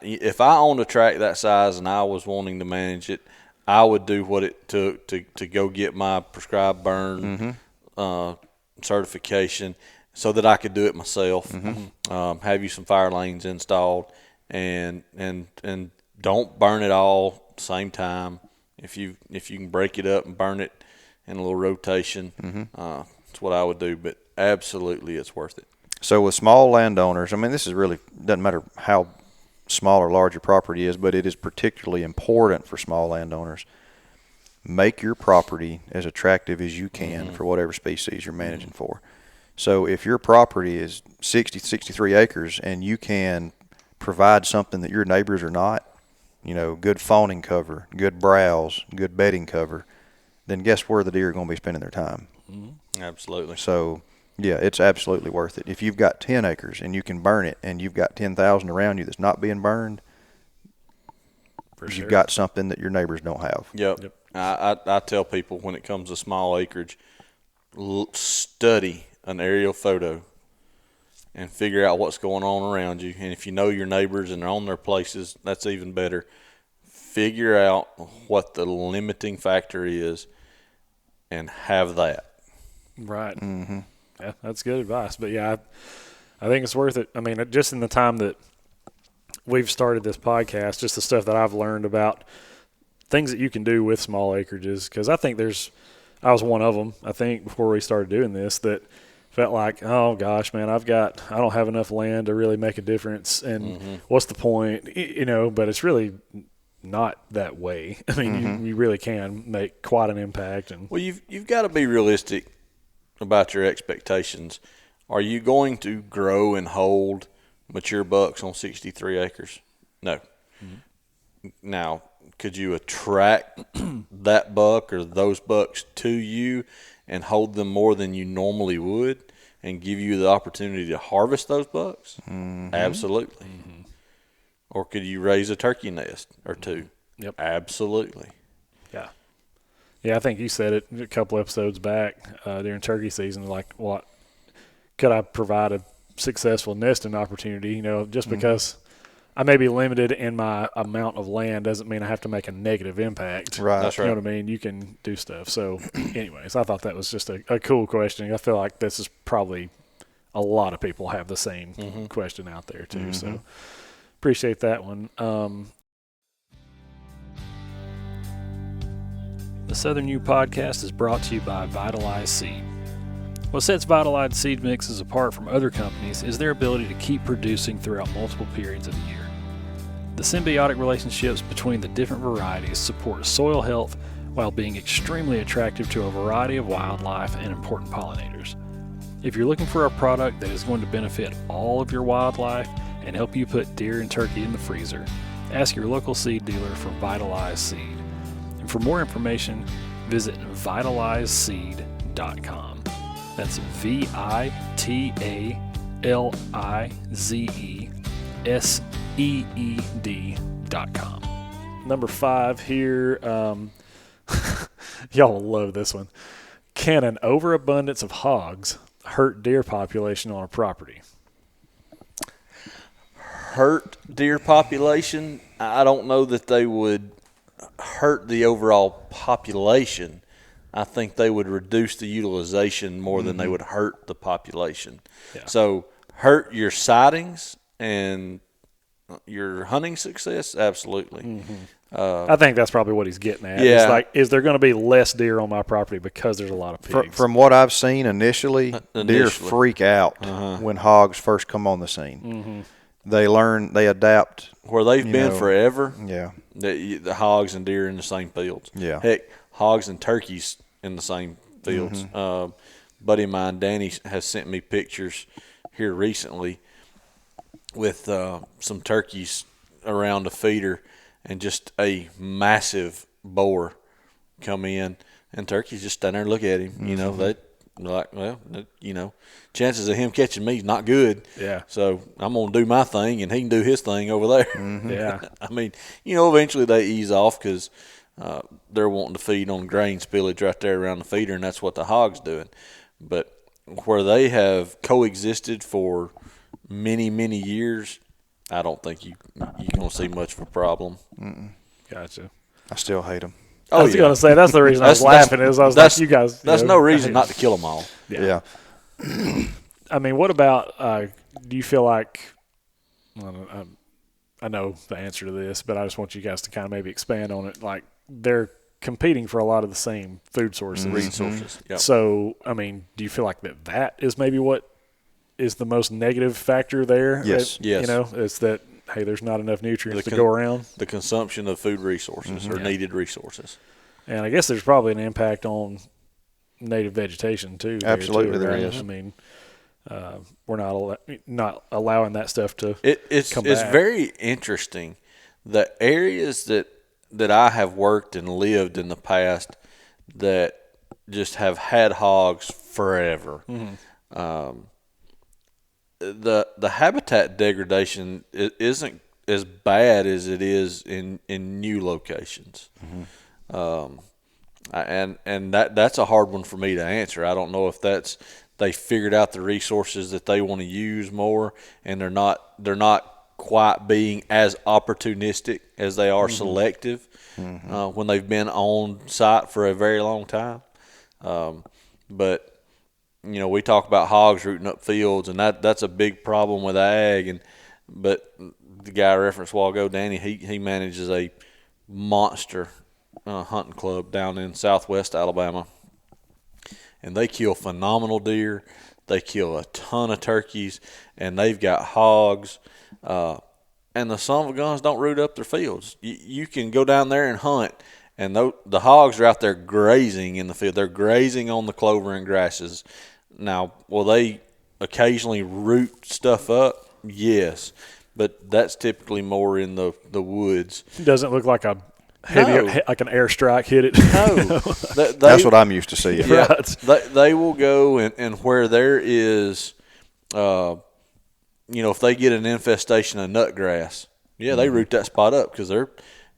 if I owned a track that size and I was wanting to manage it, I would do what it took to go get my prescribed burn certification so that I could do it myself. Have you some fire lanes installed, and don't burn it all same time. If you can break it up and burn it in a little rotation, that's what I would do. But absolutely, it's worth it. So with small landowners, I mean, this is really doesn't matter how small or large your property is, but it is particularly important for small landowners. Make your property as attractive as you can for whatever species you're managing for. So if your property is 63 acres and you can provide something that your neighbors are not, good fawning cover, good browse, good bedding cover, then guess where the deer are going to be spending their time? Absolutely. So, yeah, it's absolutely worth it. If you've got 10 acres and you can burn it and you've got 10,000 around you that's not being burned, you've got something that your neighbors don't have. Yep. I tell people when it comes to small acreage, study an aerial photo and figure out what's going on around you. And if you know your neighbors and they're on their places, that's even better. Figure out what the limiting factor is and have that. Right. Yeah, that's good advice. But, yeah, I think it's worth it. I mean, just in the time that we've started this podcast, just the stuff that I've learned about things that you can do with small acreages, because I think I was one of them, I think, before we started doing this, that felt like, oh gosh, man, I don't have enough land to really make a difference, and what's the point, but it's really not that way. I mean, you really can make quite an impact. And well, you've got to be realistic about your expectations. Are you going to grow and hold mature bucks on 63 acres? No. Now, could you attract that buck or those bucks to you and hold them more than you normally would and give you the opportunity to harvest those bucks? Absolutely. Or could you raise a turkey nest or two? Yep. Absolutely. Yeah. Yeah, I think you said it a couple episodes back during turkey season, like, what could I provide a successful nesting opportunity? Just because I may be limited in my amount of land doesn't mean I have to make a negative impact. Right. That's right. You know what I mean? You can do stuff. So, anyways, I thought that was just a cool question. I feel like this is probably a lot of people have the same question out there too. So, appreciate that one. The Southern U podcast is brought to you by Vitalize Seed. What sets Vitalize Seed Mixes apart from other companies is their ability to keep producing throughout multiple periods of the year. The symbiotic relationships between the different varieties support soil health while being extremely attractive to a variety of wildlife and important pollinators. If you're looking for a product that is going to benefit all of your wildlife and help you put deer and turkey in the freezer, ask your local seed dealer for Vitalize Seed. And for more information, visit vitalizeseed.com. That's VITALIZESEED.com. Number 5 here. Y'all will love this one. Can an overabundance of hogs hurt deer population on a property? Hurt deer population? I don't know that they would hurt the overall population. I think they would reduce the utilization more than they would hurt the population. Yeah. So hurt your sightings and your hunting success? Absolutely. I think that's probably what he's getting at. Yeah. It's like, is there going to be less deer on my property because there's a lot of pigs? From what I've seen initially, deer freak out when hogs first come on the scene. They learn, they adapt. Where they've been forever, Yeah. the hogs and deer in the same fields. Yeah. Heck, hogs and turkeys in the same fields. Buddy of mine, Danny, has sent me pictures here recently with some turkeys around a feeder and just a massive boar come in, and turkeys just stand there and look at him. like, well, chances of him catching me is not good. Yeah. So I'm going to do my thing, and he can do his thing over there. Mm-hmm. Yeah. I mean, eventually they ease off because they're wanting to feed on grain spillage right there around the feeder, and that's what the hog's doing. But where they have coexisted for many, many years, I don't think you're going to see much of a problem. Gotcha. I still hate them. I was going to say, that's the reason I was laughing. I was like, you guys. That's no reason not to kill them all. Yeah. I mean, what about, do you feel like, I know the answer to this, but I just want you guys to kind of maybe expand on it. Like, they're competing for a lot of the same food sources. Resources. Yep. So, I mean, do you feel like that is maybe what is the most negative factor there? Yes. Yes. It's that, hey, there's not enough nutrients to go around. The consumption of food resources or needed resources. And I guess there's probably an impact on native vegetation too. Absolutely, there right? is. I mean, we're not allowing that stuff to It's come back. very interesting. The areas that I have worked and lived in the past that just have had hogs forever. The habitat degradation isn't as bad as it is in new locations. And that's a hard one for me to answer. I don't know if that's they figured out the resources that they want to use more, and they're not quite being as opportunistic as they are selective when they've been on site for a very long time. But we talk about hogs rooting up fields, and that's a big problem with ag. But the guy I referenced a while ago, Danny, he manages a monster hunting club down in southwest Alabama, and they kill phenomenal deer. They kill a ton of turkeys, and they've got hogs. And the son of a guns don't root up their fields. You can go down there and hunt, and the hogs are out there grazing in the field. They're grazing on the clover and grasses. Now, will they occasionally root stuff up? Yes, but that's typically more in the woods. It doesn't look like a heavy, like an airstrike hit it. No, That's what I'm used to seeing. Yeah, Right. they will go and where there is, if they get an infestation of nutgrass, they root that spot up because they're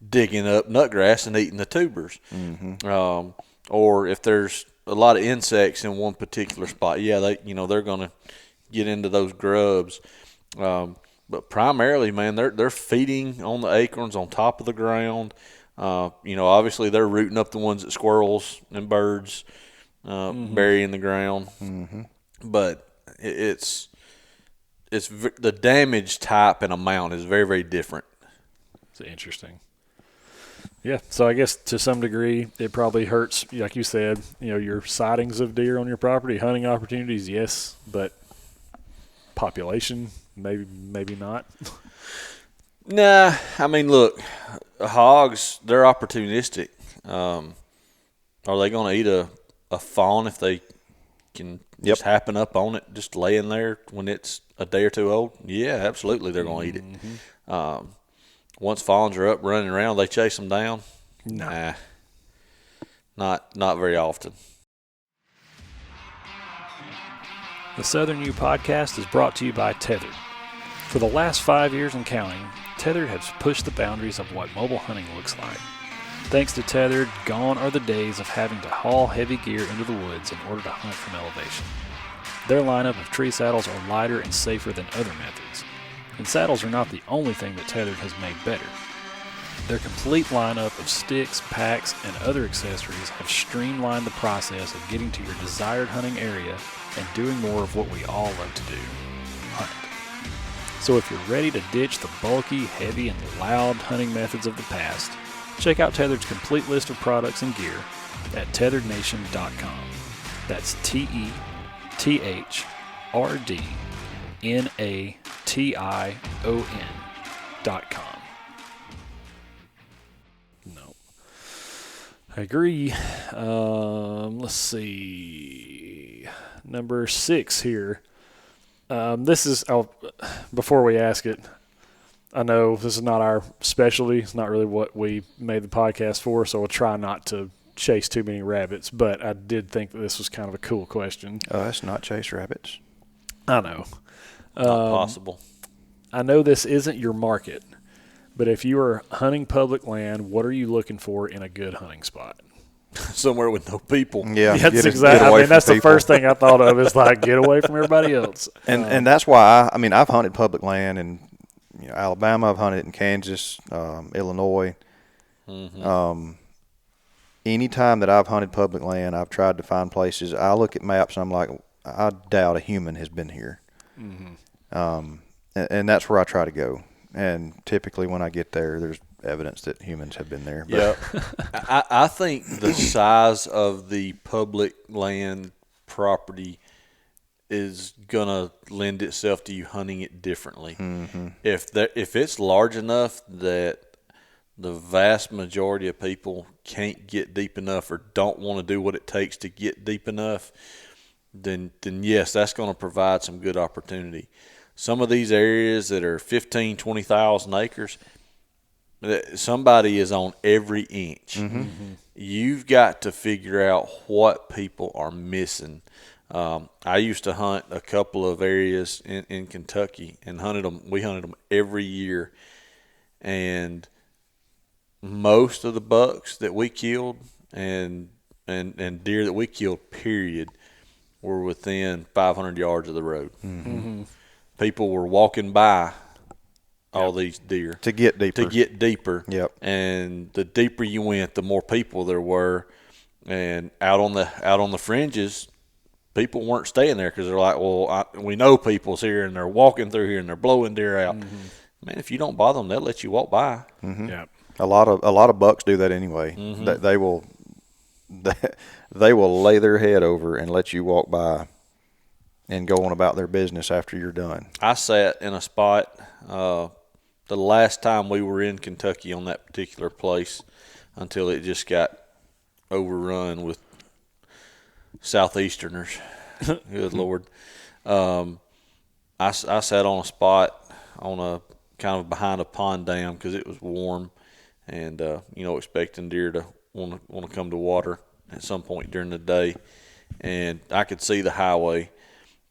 digging up nutgrass and eating the tubers. Or if there's a lot of insects in one particular spot, they're going to get into those grubs. But primarily, man, they're feeding on the acorns on top of the ground. Obviously they're rooting up the ones that squirrels and birds bury in the ground. But it's the damage type and amount is very, very different. It's interesting. Yeah, so I guess to some degree it probably hurts, like you said, your sightings of deer on your property, hunting opportunities, yes, but population, maybe not. Nah, I mean, look, hogs, they're opportunistic. Are they going to eat a fawn if they can just happen up on it, just laying there when it's a day or two old? Yeah, absolutely, they're going to eat it. Once fawns are up running around, they chase them down? Nah, not very often. The Southern U podcast is brought to you by Tethered. For the last 5 years and counting, Tethered has pushed the boundaries of what mobile hunting looks like. Thanks to Tethered, gone are the days of having to haul heavy gear into the woods in order to hunt from elevation. Their lineup of tree saddles are lighter and safer than other methods. And saddles are not the only thing that Tethered has made better. Their complete lineup of sticks, packs, and other accessories have streamlined the process of getting to your desired hunting area and doing more of what we all love to do, hunt. So if you're ready to ditch the bulky, heavy, and loud hunting methods of the past, check out Tethered's complete list of products and gear at tetherednation.com. That's TetheredNation.com. No. I agree. Let's see. Number 6 here. This is, before we ask it, I know this is not our specialty. It's not really what we made the podcast for, so we'll try not to chase too many rabbits, but I did think that this was kind of a cool question. Us not chase rabbits. I know. Not possible. I know this isn't your market, but if you are hunting public land, what are you looking for in a good hunting spot? Somewhere with no people. Yeah, That's exactly. I mean, that's the first thing I thought of is like get away from everybody else. And that's why I've hunted public land in Alabama. I've hunted in Kansas, Illinois. Anytime that I've hunted public land, I've tried to find places. I look at maps and I'm like, I doubt a human has been here. And that's where I try to go. And typically when I get there, there's evidence that humans have been there. Yeah, I think the size of the public land property is gonna lend itself to you hunting it differently. If it's large enough that the vast majority of people can't get deep enough or don't want to do what it takes to get deep enough, then yes, that's going to provide some good opportunity. Some of these areas that are 15, 20,000 acres, somebody is on every inch. You've got to figure out what people are missing. I used to hunt a couple of areas in Kentucky and we hunted them every year. And most of the bucks that we killed and deer that we killed, period, were within 500 yards of the road. People were walking by all these deer to get deeper. Yep. And the deeper you went, the more people there were. And out on the fringes, people weren't staying there because they're like, well, we know people's here and they're walking through here and they're blowing deer out. Man, if you don't bother them, they'll let you walk by. Yeah. A lot of bucks do that anyway. They will lay their head over and let you walk by and go on about their business after you're done. I sat in a spot the last time we were in Kentucky on that particular place until it just got overrun with Southeasterners. Good Lord. I sat on a spot on a kind of behind a pond dam because it was warm and, expecting deer to want to come to water at some point during the day. And I could see the highway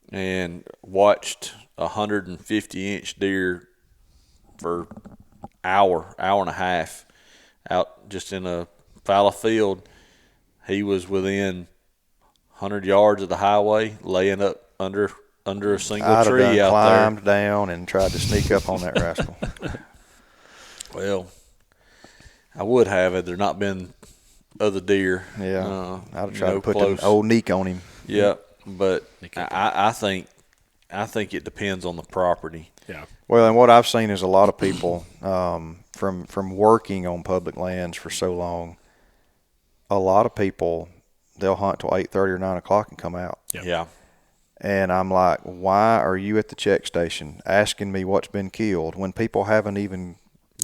and watched 150-inch deer for hour and a half out just in a fallow field. He was within 100 yards of the highway, laying up under a single tree out there. Climbed down and tried to sneak up on that rascal. Well, I would have had there not been other deer. Yeah, I'd have tried to put an old neek on him. Yeah, but I think it depends on the property. Yeah. Well, and what I've seen is a lot of people from working on public lands for so long. A lot of people, they'll hunt till 8:30 or 9 o'clock and come out. Yeah. And I'm like, why are you at the check station asking me what's been killed when people haven't even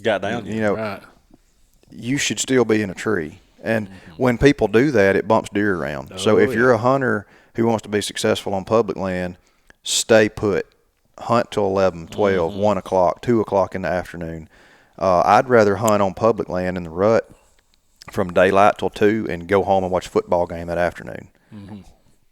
got down yet? Right. You should still be in a tree. And when people do that, it bumps deer around. So if you're a hunter who wants to be successful on public land, stay put. Hunt till 11, 12, 1 o'clock, 2 o'clock in the afternoon. I'd rather hunt on public land in the rut from daylight till 2 and go home and watch a football game that afternoon.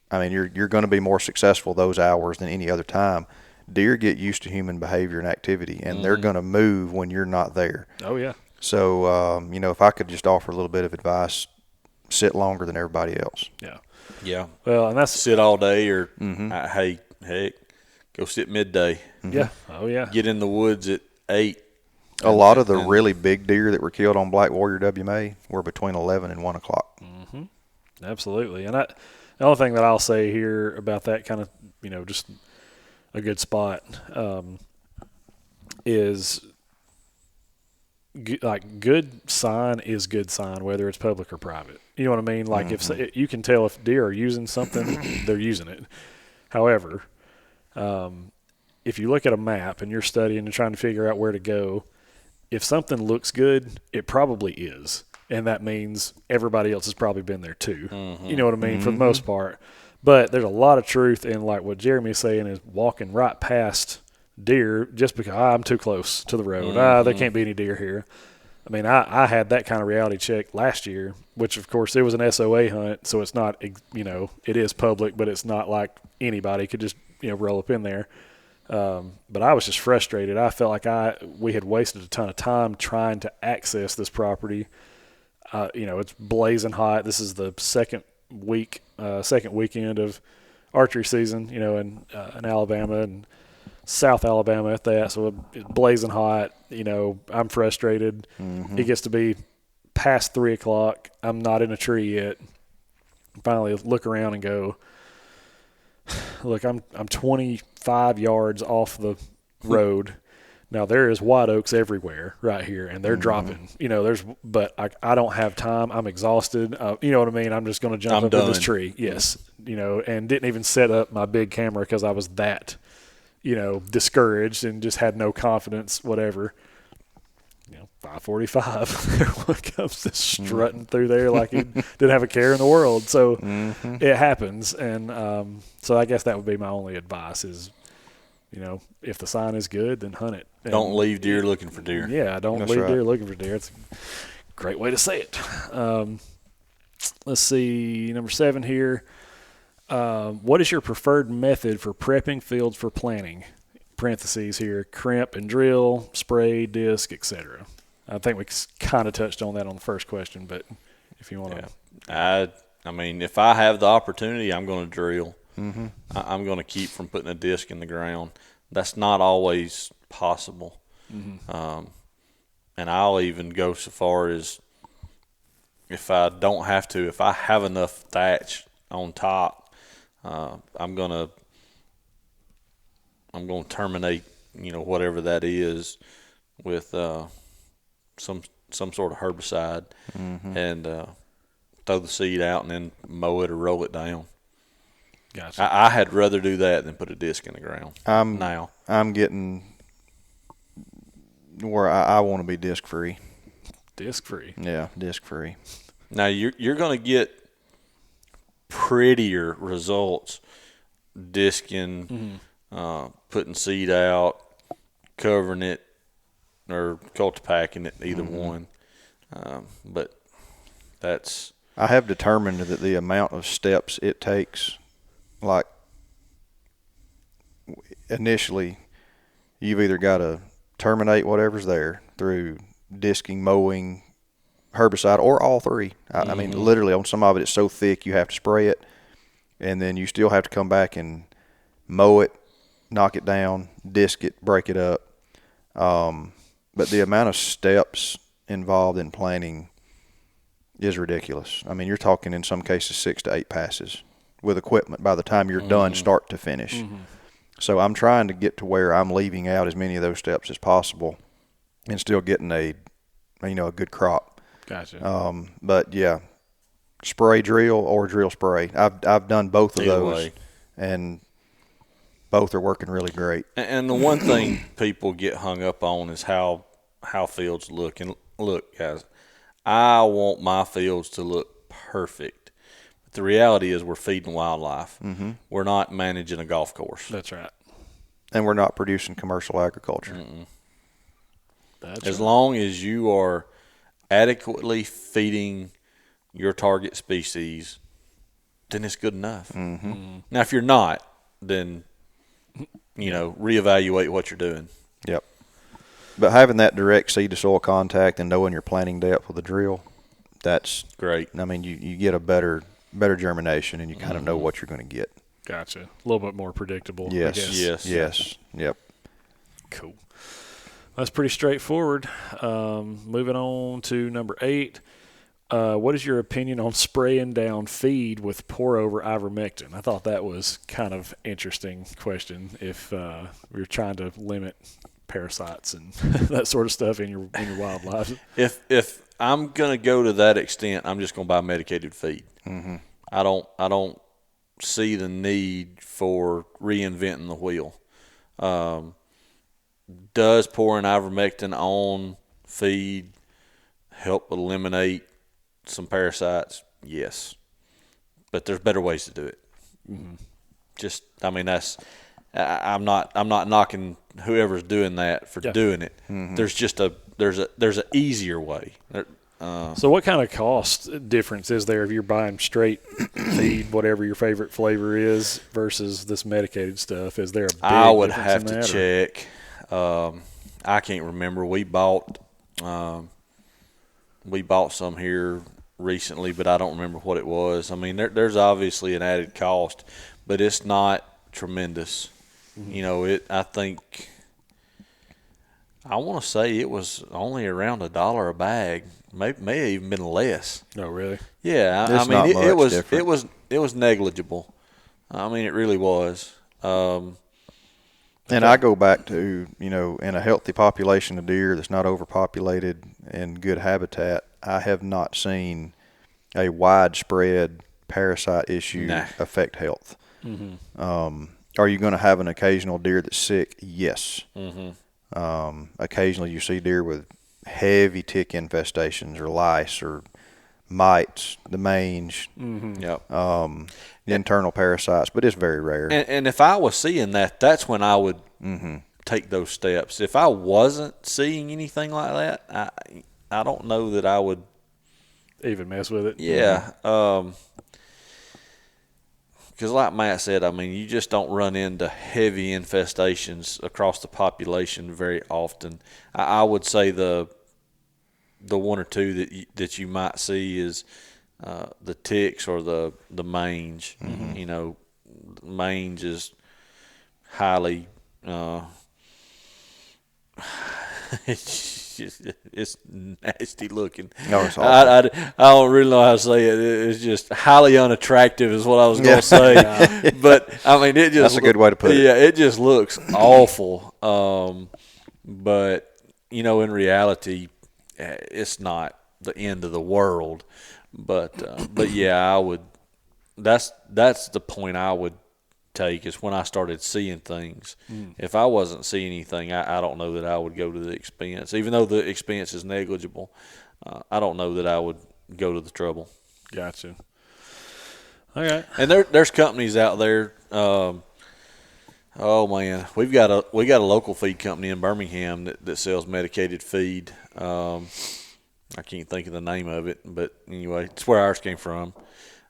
I mean, you're going to be more successful those hours than any other time. Deer get used to human behavior and activity, and they're going to move when you're not there. Oh, yeah. So, if I could just offer a little bit of advice, sit longer than everybody else. Yeah. Yeah. Well, and that's sit all day or, hey, heck, go sit midday. Yeah. Oh, yeah. Get in the woods at 8. A lot of the really big deer that were killed on Black Warrior WMA were between 11 and 1 o'clock. Absolutely. And the only thing that I'll say here about that kind of, just a good spot is good sign is good sign, whether it's public or private. You know what I mean? Like if you can tell if deer are using something, they're using it. However, if you look at a map and you're studying and trying to figure out where to go, if something looks good, it probably is. And that means everybody else has probably been there too. You know what I mean? For the most part. But there's a lot of truth in like what Jeremy's saying is walking right past deer just because I'm too close to the road. There can't be any deer here. I mean, I had that kind of reality check last year, which of course it was an SOA hunt, so it's not, it is public, but it's not like anybody could just, roll up in there. But I was just frustrated. I felt like we had wasted a ton of time trying to access this property. It's blazing hot. This is the second weekend of archery season, in Alabama and South Alabama at that. So it's blazing hot. I'm frustrated. Mm-hmm. It gets to be past 3 o'clock. I'm not in a tree yet. Finally look around and go, look, I'm 25 yards off the road. Now there is white oaks everywhere right here, and they're dropping. But I don't have time. I'm exhausted. You know what I mean? I'm just going to jump up in this tree. Yes, and didn't even set up my big camera because I was that, discouraged and just had no confidence. Whatever. 5:45. Everyone comes just strutting through there like he didn't have a care in the world. So it happens, and so I guess that would be my only advice is, if the sign is good, then hunt it. And don't leave deer looking for deer. Yeah, don't That's leave right. deer looking for deer. It's a great way to say it. Let's see, number 7 here. What is your preferred method for prepping fields for planting? Parentheses here: crimp and drill, spray, disc, etc. I think we kind of touched on that on the first question, but if you want to, I mean, if I have the opportunity, I'm going to drill. Mm-hmm. I'm going to keep from putting a disc in the ground. That's not always possible. And I'll even go so far as if I don't have to, if I have enough thatch on top, I'm going to terminate, whatever that is with some sort of herbicide and throw the seed out and then mow it or roll it down. gotcha. I had rather do that than put a disc in the ground. I'm getting where I want to be disc free. Disc free. Yeah, disc free. Now you're going to get prettier results discing, putting seed out, covering it, or cultipacking it, either one. But that's... I have determined that the amount of steps it takes, like initially, you've either got to terminate whatever's there through disking, mowing, herbicide, or all three. I mean, literally on some of it, it's so thick you have to spray it, and then you still have to come back and mow it, knock it down, disc it, break it up. But the amount of steps involved in planting is ridiculous. I mean, you're talking in some cases 6 to 8 passes with equipment by the time you're done start to finish. So I'm trying to get to where I'm leaving out as many of those steps as possible and still getting a good crop. Gotcha. But yeah, spray drill or drill spray. I've done both of Either those, way. and both are working really great. And the one thing people get hung up on is how fields look. And look, guys, I want my fields to look perfect. But the reality is we're feeding wildlife. We're not managing a golf course. That's right. And we're not producing commercial agriculture. That's As right. long as you are adequately feeding your target species, then it's good enough. Now, if you're not, then, reevaluate what you're doing. Yep. But having that direct seed to soil contact and knowing your planting depth with a drill, that's Great. I mean, you get a better germination, and you kind of know what you're going to get. Gotcha. A little bit more predictable. I Yes. guess. Yes. Yep. Cool. That's pretty straightforward. Moving on to number 8. What is your opinion on spraying down feed with pour-over ivermectin? I thought that was kind of interesting question if we were trying to limit parasites and that sort of stuff in your wildlife. If I'm gonna go to that extent, I'm just gonna buy medicated feed. I don't see the need for reinventing the wheel. Does pouring ivermectin on feed help eliminate some parasites? Yes, but there's better ways to do it. That's I'm not knocking whoever's doing that for doing it. There's just there's an easier way. So what kind of cost difference is there if you're buying straight feed, whatever your favorite flavor is, versus this medicated stuff? Is there a big I would difference have in to that, check. I can't remember. We bought some here recently, but I don't remember what it was. I mean, there's obviously an added cost, but it's not tremendous. You know, I think I want to say it was only around $1 a bag. May have even been less. Oh, really? Yeah, I mean it was negligible. I mean, it really was. And I go back to, you know, in a healthy population of deer that's not overpopulated and good habitat, I have not seen a widespread parasite issue affect health. Are you going to have an occasional deer that's sick? Yes. Occasionally you see deer with heavy tick infestations or lice or mites, the mange, internal parasites, but it's very rare. And if I was seeing that, that's when I would take those steps. If I wasn't seeing anything like that, I don't know that I would even mess with it. Yeah. Because like Matt said, I mean, you just don't run into heavy infestations across the population very often. I would say the one or two that you might see is the ticks or the mange. You know, mange is highly it's nasty looking. No, it's awful. I don't really know how to say it. It's just highly unattractive is what I was going to say. But, I mean, it just – that's a good way to put it. Yeah, it just looks awful. But, you know, in reality, it's not the end of the world. But yeah, I would – that's the point I would take is when I started seeing things. If I wasn't seeing anything, I don't know that I would go to the expense. Even though the expense is negligible, I don't know that I would go to the trouble. Gotcha. All right. And there's companies out there. Oh man, we got a local feed company in Birmingham that sells medicated feed. I can't think of the name of it, but anyway, it's where ours came from.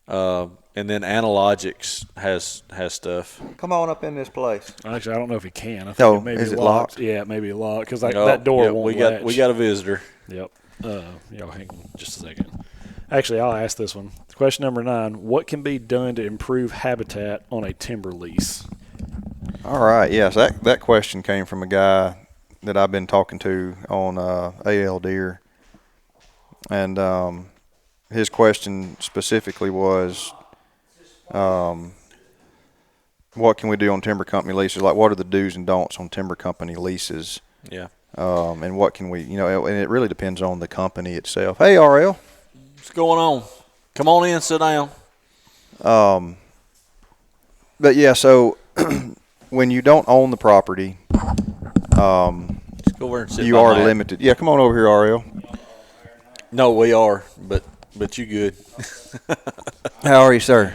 And then Analogics has stuff. Come on up in this place. Actually, I don't know if he can. I think it may be locked. Yeah, it may be locked because that door won't latch. We got a visitor. Yep. Y'all hang on just a second. Actually, I'll ask this one. Question number 9. What can be done to improve habitat on a timber lease? All right. Yes, that question came from a guy that I've been talking to on AL deer. And his question specifically was, what can we do on timber company leases? Like, what are the do's and don'ts on timber company leases? Yeah. And what can we, you know, and it really depends on the company itself. Hey, RL. What's going on? Come on in, sit down. But yeah, so when you don't own the property, Just go over and sit you by are Matt. limited. Yeah, come on over here, RL. No, we are, but you good. How are you, sir?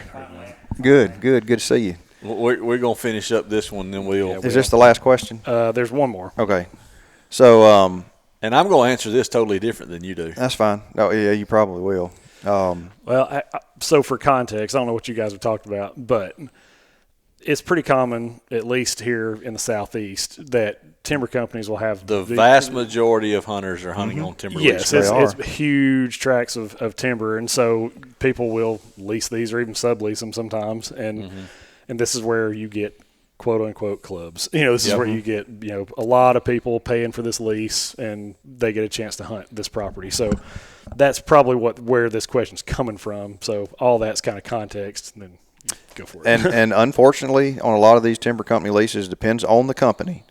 Good to see you. We're gonna finish up this one, then we'll. Yeah, Is this the last question? There's one more. Okay. So, and I'm gonna answer this totally different than you do. that's fine. No, yeah, you probably will. Well, so for context, I don't know what you guys have talked about, but it's pretty common, at least here in the Southeast, that timber companies will have The vast majority of hunters are hunting on timber yes, leases. it's huge tracts of timber, and so people will lease these or even sublease them sometimes, and this is where you get quote unquote clubs. You know, this is where you get, you know, a lot of people paying for this lease, and they get a chance to hunt this property. So that's probably where this question's coming from. So all that's kind of context, and then go for it. And unfortunately, on a lot of these timber company leases, depends on the company,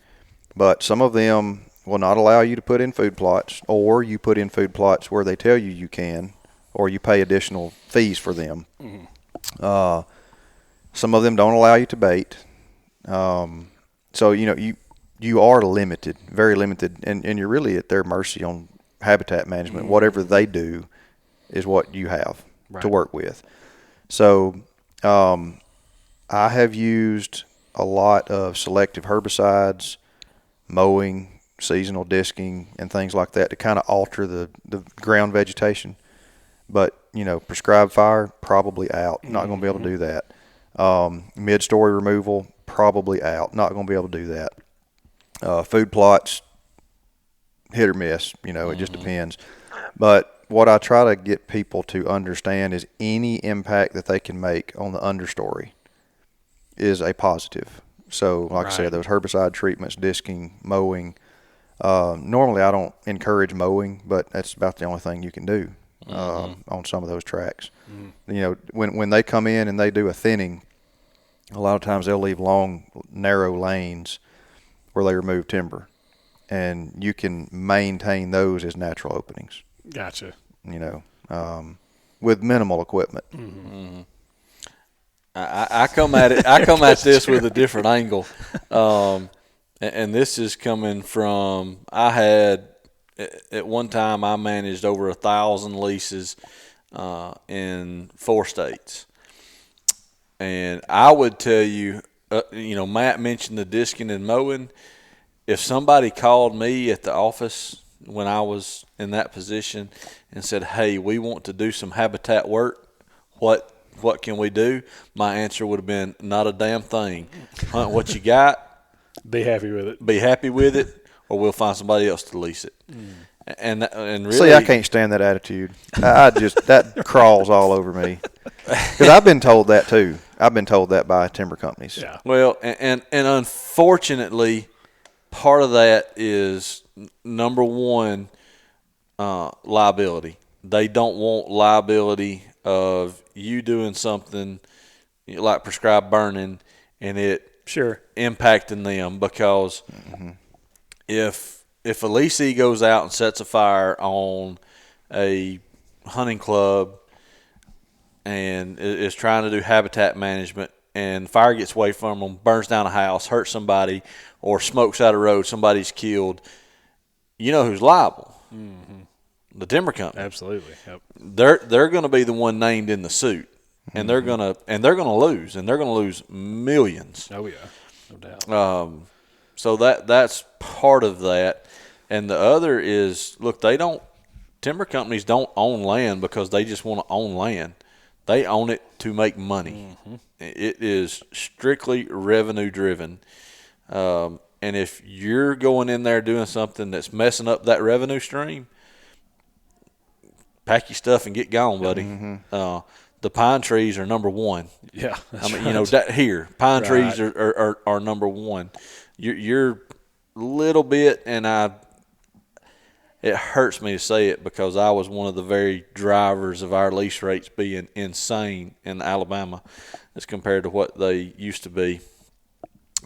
but some of them will not allow you to put in food plots, or you put in food plots where they tell you can, or you pay additional fees for them. Some of them don't allow you to bait. So, you know, you are limited, very limited, and you're really at their mercy on habitat management. Whatever they do is what you have to work with. So I have used a lot of selective herbicides, mowing, seasonal disking, and things like that to kind of alter the ground vegetation. But, prescribed fire, probably out. Not going to be able to do that. Mid-story removal, probably out. Not going to be able to do that. Food plots, hit or miss. It just depends. But what I try to get people to understand is any impact that they can make on the understory is a positive. So, like I said, those herbicide treatments, disking, mowing. Normally, I don't encourage mowing, but that's about the only thing you can do on some of those tracks. When they come in and they do a thinning, a lot of times they'll leave long, narrow lanes where they remove timber, and you can maintain those as natural openings. Gotcha. With minimal equipment. I come at it. I come at this with a different angle, and this is coming from. I had at one time I managed over 1,000 leases in 4 states, and I would tell you, Matt mentioned the disking and mowing. If somebody called me at the office when I was in that position and said, "Hey, we want to do some habitat work. What can we do?" My answer would have been, "Not a damn thing. Hunt what you got. Be happy with it. Be happy with it, or we'll find somebody else to lease it." And really, see, I can't stand that attitude. I just that crawls all over me because I've been told that too. I've been told that by timber companies. Yeah. Well, and unfortunately, part of that is number one, liability. They don't want liability of you doing something like prescribed burning and it impacting them, because if a leasee goes out and sets a fire on a hunting club and is trying to do habitat management, and fire gets away from them, burns down a house, hurts somebody, or smokes out a road, somebody's killed, you know who's liable? The timber company. Absolutely. Yep. They're going to be the one named in the suit, and they're going to lose millions. Oh yeah, no doubt. So that's part of that, and the other is, look, timber companies don't own land because they just want to own land. They own it to make money. It is strictly revenue driven, and if you're going in there doing something that's messing up that revenue stream, pack your stuff and get gone, buddy. The pine trees are number one. Yeah, pine trees are number one. You're little bit, and it hurts me to say it because I was one of the very drivers of our lease rates being insane in Alabama as compared to what they used to be.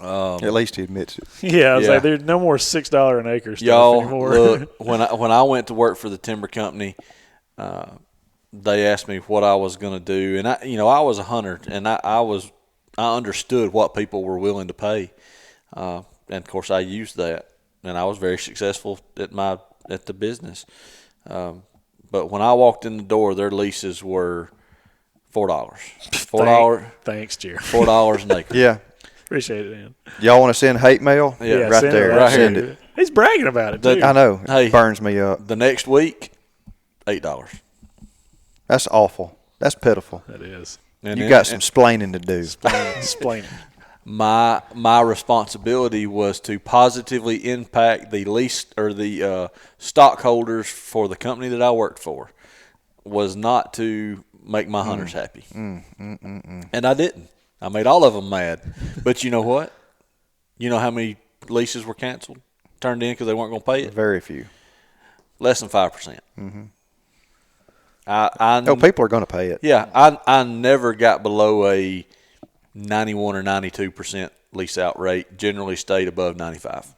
At least he admits it. Yeah, I was like, there's no more $6 an acre stuff anymore. Look, when I went to work for the timber company, they asked me what I was going to do, and I was a hunter, and I understood what people were willing to pay, and of course I used that, and I was very successful at the business. But when I walked in the door, their leases were $4. Thanks, Jerry. $4 an acre. Yeah. Appreciate it, man. Y'all want to send hate mail? Yeah, right there. Right send here. it. He's bragging about it, too. I know. Hey, it burns me up. The next week, $8. That's awful. That's pitiful. That is. You got some splaining to do. Explaining. My responsibility was to positively impact the lease or the stockholders for the company that I worked for, was not to make my hunters happy. And I didn't. I made all of them mad. But you know what? You know how many leases were canceled, turned in because they weren't going to pay it? Very few. Less than 5%. People are going to pay it. Yeah, I never got below a 91 or 92% lease out rate. Generally stayed above 95.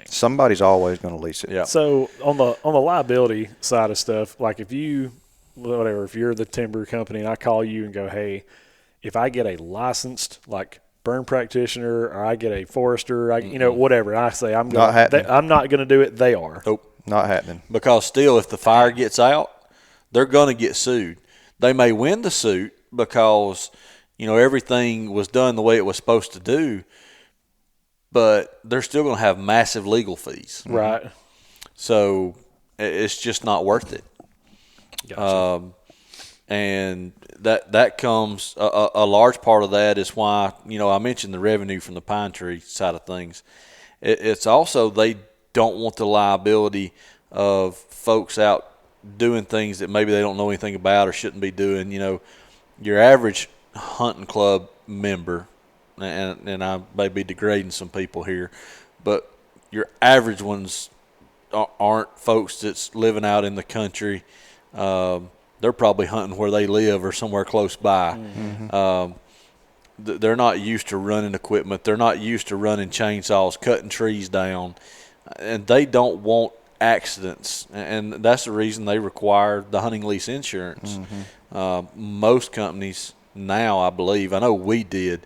Somebody's always going to lease it. Yeah. So on the liability side of stuff, like if you're the timber company and I call you and go, hey, if I get a licensed like burn practitioner or I get a forester, whatever, and I say I'm not going to do it, they are. Nope. Not happening. Because still, if the fire gets out, they're going to get sued. They may win the suit because everything was done the way it was supposed to do, but they're still going to have massive legal fees. Right. So it's just not worth it. Gotcha. And that comes a large part of that is why I mentioned the revenue from the pine tree side of things. It's also they don't want the liability of folks out doing things that maybe they don't know anything about or shouldn't be doing. Your average hunting club member, and I may be degrading some people here, but your average ones aren't folks that's living out in the country. They're probably hunting where they live or somewhere close by. Mm-hmm. They're not used to running equipment. They're not used to running chainsaws, cutting trees down, and they don't want accidents. And that's the reason they require the hunting lease insurance. Mm-hmm. Most companies now, I believe, I know we did,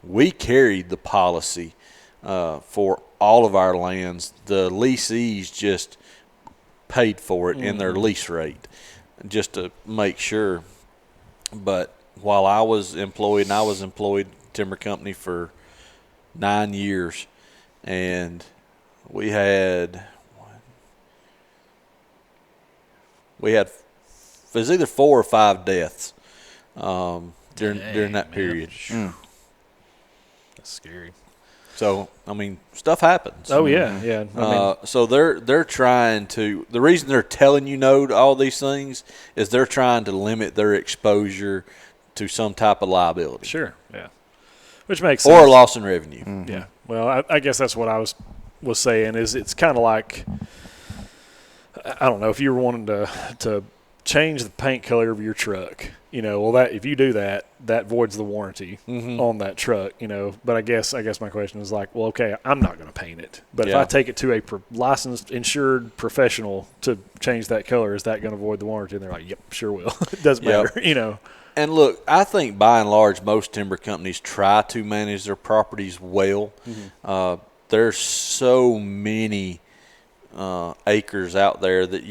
we carried the policy for all of our lands. The leasees just paid for it in their lease rate, just to make sure. But while I was employed, timber company for 9 years, and we had it was either 4 or 5 deaths during that period. That's scary. So stuff happens. Oh yeah. So they're trying to. The reason they're telling you no to all these things is they're trying to limit their exposure to some type of liability. Sure. Yeah. Which makes sense. Or a loss in revenue. Mm-hmm. Yeah. Well, I guess that's what I was saying. Is it's kind of like, I don't know, if you were wanting to change the paint color of your truck, that if you do that voids the warranty on that truck, But I guess my question is like, well, okay, I'm not going to paint it, but if I take it to a licensed, insured professional to change that color, is that going to void the warranty? And they're like, yep, sure will. It doesn't matter, And look, I think by and large, most timber companies try to manage their properties well. Mm-hmm. There's so many acres out there that,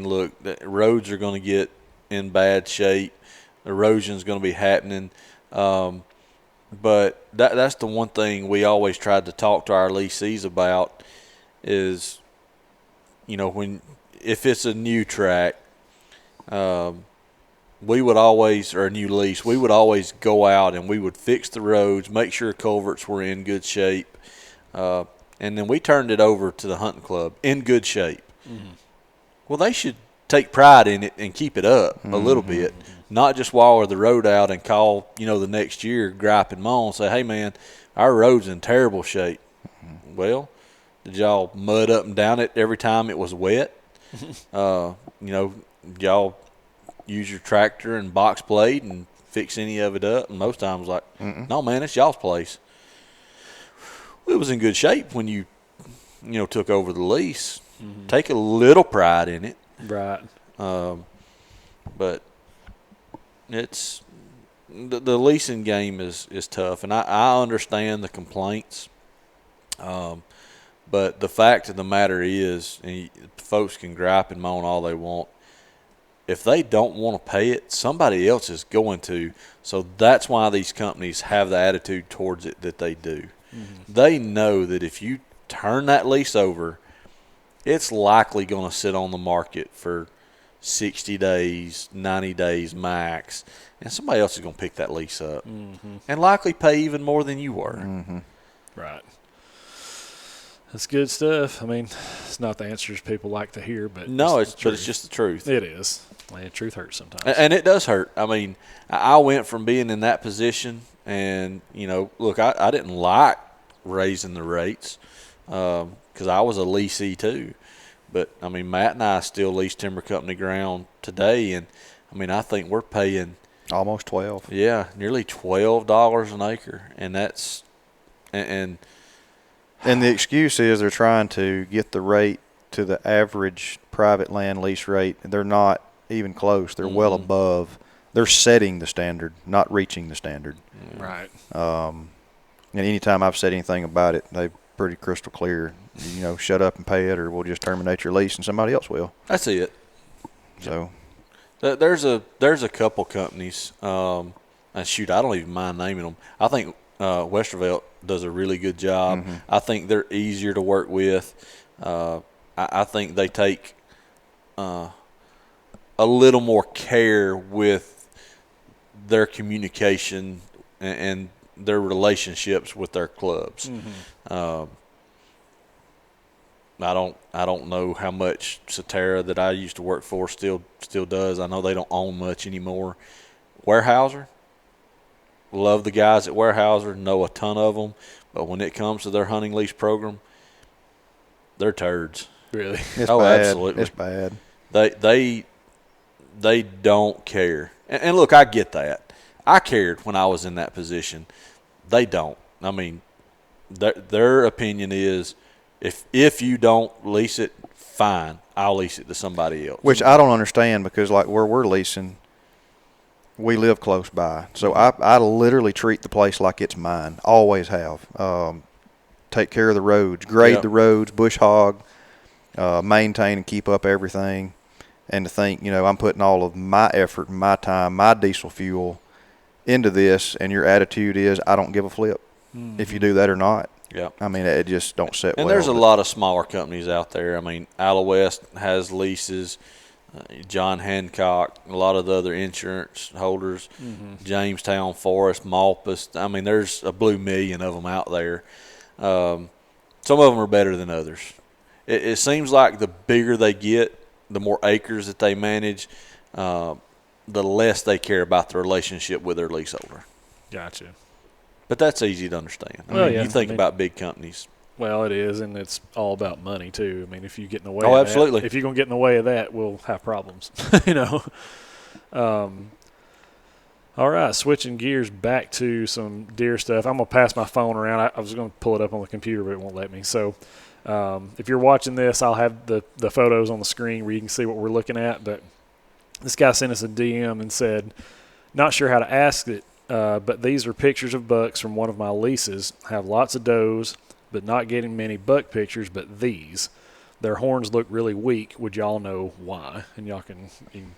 look, the roads are going to get in bad shape. Erosion is going to be happening. But that's the one thing we always tried to talk to our leasees about is, if it's a new track, we would always, or a new lease, we would always go out and we would fix the roads, make sure culverts were in good shape, and then we turned it over to the hunting club in good shape. Mm-hmm. Well, they should take pride in it and keep it up a little bit, not just wire the road out and call, the next year, gripe and moan, say, hey, man, our road's in terrible shape. Mm-hmm. Well, did y'all mud up and down it every time it was wet? Y'all use your tractor and box blade and fix any of it up? And most times, like, no, man, it's y'all's place. Well, it was in good shape when you took over the lease. Mm-hmm. Take a little pride in it. Right. But it's the leasing game is tough, and I understand the complaints. But the fact of the matter is, and folks can gripe and moan all they want, if they don't want to pay it, somebody else is going to. So that's why these companies have the attitude towards it that they do. Mm-hmm. They know that if you turn that lease over, it's likely going to sit on the market for 60 days, 90 days max, and somebody else is going to pick that lease up and likely pay even more than you were. Mm-hmm. Right. That's good stuff. It's not the answers people like to hear, but it's just the truth. It is. Man, truth hurts sometimes. And it does hurt. I went from being in that position, and look, I didn't like raising the rates because I was a leasee too. But Matt and I still lease timber company ground today, and I think we're paying almost 12. Yeah, nearly $12 an acre, and that's and the excuse is they're trying to get the rate to the average private land lease rate. They're not even close. They're well above. They're setting the standard, not reaching the standard. Right. And anytime I've said anything about it, they're pretty crystal clear. Shut up and pay it, or we'll just terminate your lease and somebody else will. That's it. So there's a couple companies and shoot, I don't even mind naming them. I think Westervelt does a really good job. I think they're easier to work with. I think they take a little more care with their communication and their relationships with their clubs. I don't know how much Cetera that I used to work for still does. I know they don't own much anymore. Weyerhaeuser, love the guys at Weyerhaeuser, know a ton of them, but when it comes to their hunting lease program, they're turds. Really? It's Oh, bad. absolutely. It's bad. They don't care. And look, I get that. I cared when I was in that position. They don't. I mean, their opinion is, if you don't lease it, fine, I'll lease it to somebody else. Which I don't understand, because like where we're leasing, we live close by. So I literally treat the place like it's mine. Always have. Take care of the roads, grade the roads, bush hog, maintain and keep up everything. And to think, I'm putting all of my effort, my time, my diesel fuel into this, and your attitude is I don't give a flip if you do that or not. Yeah. I mean, it just don't sit well. And there's a lot of smaller companies out there. I mean, Ala West has leases, John Hancock, a lot of the other insurance holders, Jamestown Forest, Malpas. I mean, there's a blue million of them out there. Some of them are better than others. It seems like the bigger they get, the more acres that they manage, the less they care about the relationship with their leaseholder. Gotcha. But that's easy to understand. I Well, mean, yeah, you think about big companies. Well, it is, and it's all about money too. I mean, if you get in the way, Oh, of absolutely. that, if you're gonna get in the way of that, we'll have problems. All right, switching gears back to some deer stuff. I'm gonna pass my phone around. I was gonna pull it up on the computer, but it won't let me. So, if you're watching this, I'll have the photos on the screen where you can see what we're looking at. But this guy sent us a DM and said, "Not sure how to ask it. But these are pictures of bucks from one of my leases. Have lots of does, but not getting many buck pictures. But these, their horns look really weak. Would y'all know why?" And you can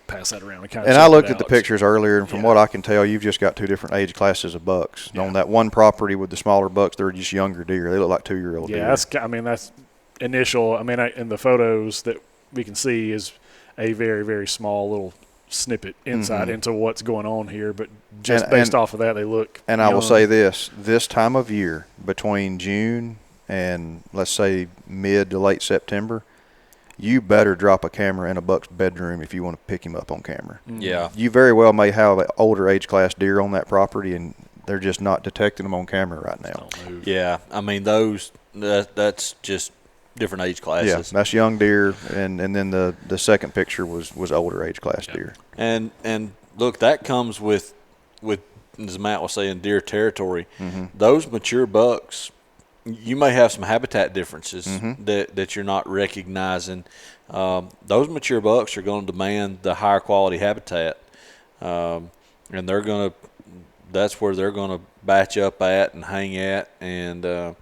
pass that around and kind of. And I looked at the pictures earlier, and from what I can tell, you've just got two different age classes of bucks. Yeah. On that one property with the smaller bucks, they're just younger deer. They look like 2-year-old deer. Yeah, that's initial. I mean, in the photos that we can see is a very, very small little snippet insight into what's going on here, but just based off of that, they look and young. I will say this time of year, between June and let's say mid to late September, you better drop a camera in a buck's bedroom if you want to pick him up on camera. Yeah. You very well may have an older age class deer on that property, and they're just not detecting them on camera right now. Yeah, I mean, that's just different age classes. Yeah, that's young deer, and then the second picture was older age class deer. And look, that comes with as Matt was saying, deer territory. Those mature bucks, you may have some habitat differences that you're not recognizing. Those mature bucks are going to demand the higher quality habitat, and that's where they're going to batch up at and hang at. And the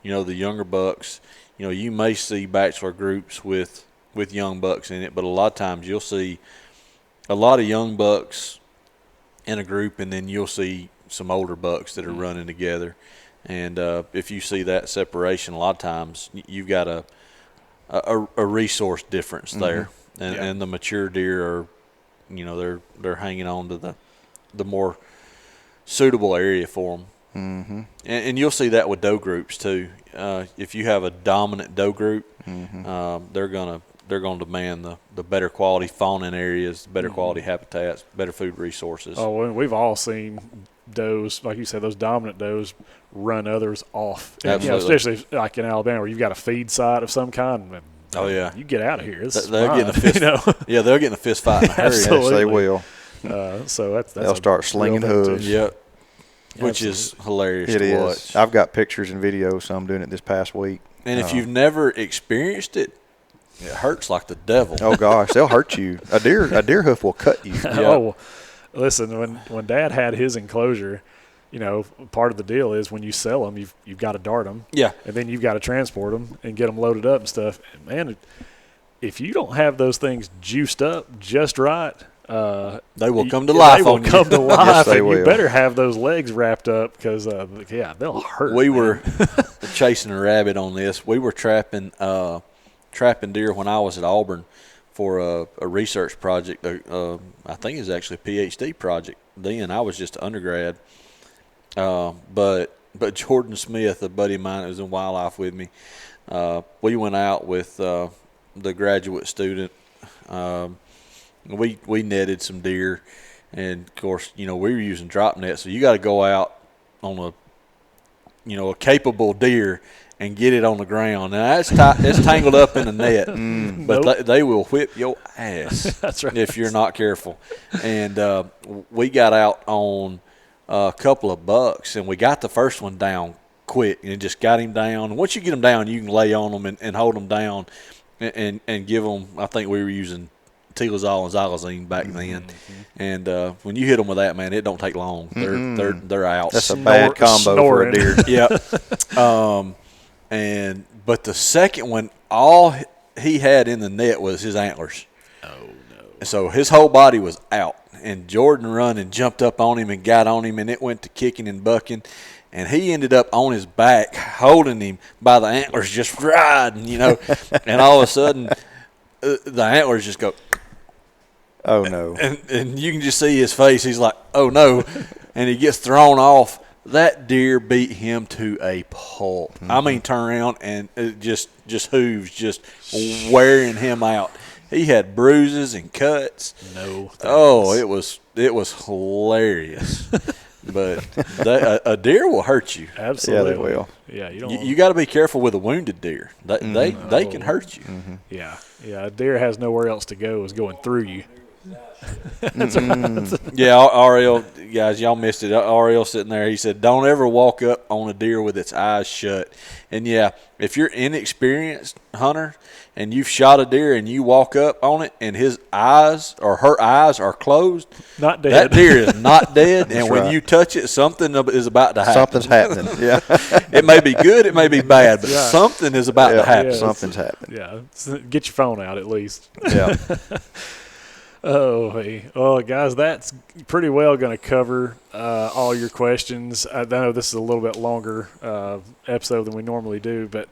younger bucks, you may see bachelor groups with young bucks in it, but a lot of times you'll see a lot of young bucks in a group, and then you'll see some older bucks that are running together. And if you see that separation, a lot of times you've got a resource difference there. And the mature deer are, they're hanging on to the more suitable area for them. And you'll see that with doe groups too. If you have a dominant doe group, they're gonna demand the better quality fawning areas, better quality habitats, better food resources. Oh, and we've all seen does, like you said, those dominant does run others off. Absolutely. Especially like in Alabama where you've got a feed site of some kind. And, oh yeah, you get out of here. They're getting a fist. Yeah, they're getting a fist fight in a hurry. Absolutely. Yes, they will. So that's they'll start slinging hooves. Yep. Which is hilarious to watch. I've got pictures and videos, so I'm doing it this past week. And if you've never experienced it, it hurts like the devil. Oh gosh, they'll hurt you. A deer hoof will cut you. Oh, listen, when Dad had his enclosure, part of the deal is when you sell them, you've got to dart them. Yeah. And then you've got to transport them and get them loaded up and stuff. And man, if you don't have those things juiced up just right, They will come to life. They will on you. come to life, Yes, they and you will. better have those legs wrapped up because they'll hurt. We man. were chasing a rabbit on this. We were trapping deer when I was at Auburn for a research project. I think it was actually a PhD project. Then I was just an undergrad. But Jordan Smith, a buddy of mine that was in wildlife with me, we went out with the graduate student. We netted some deer, and of course, we were using drop nets. So you got to go out on a capable deer and get it on the ground. Now it's tangled up in the net, but Nope. they will whip your ass. That's right. If you're not careful. And we got out on a couple of bucks, and we got the first one down quick, and just got him down. And once you get them down, you can lay on them and hold them down and give them. I think we were using Tilazol and Xylazine back then, and when you hit them with that, man, it don't take long. They're out. That's a bad combo for a deer. Yeah. But the second one, all he had in the net was his antlers. Oh no! And so his whole body was out, and Jordan run and jumped up on him and got on him, and it went to kicking and bucking, and he ended up on his back holding him by the antlers, just riding, and all of a sudden the antlers just go. Oh no! And you can just see his face. He's like, "Oh no!" And he gets thrown off. That deer beat him to a pulp. I mean, turn around and it just hooves, just wearing him out. He had bruises and cuts. No. Thanks. Oh, it was hilarious. But a deer will hurt you. Absolutely. Yeah, they will. Yeah, you don't. You got to be careful with a wounded deer. They can hurt you. Yeah. A deer has nowhere else to go. Is going through you. Yeah, RL, guys, y'all missed it. RL sitting there, he said, don't ever walk up on a deer with its eyes shut. And, yeah, if you're inexperienced hunter and you've shot a deer and you walk up on it and his eyes or her eyes are closed, Not dead. that deer is not dead. And when right. you touch it, something is about to happen. Something's happening. Yeah. It may be good, it may be bad, but something is about to happen. Yeah. Something's happening. Yeah. Get your phone out at least. Yeah. Oh, hey. Well, guys, that's pretty well going to cover all your questions. I know this is a little bit longer episode than we normally do, but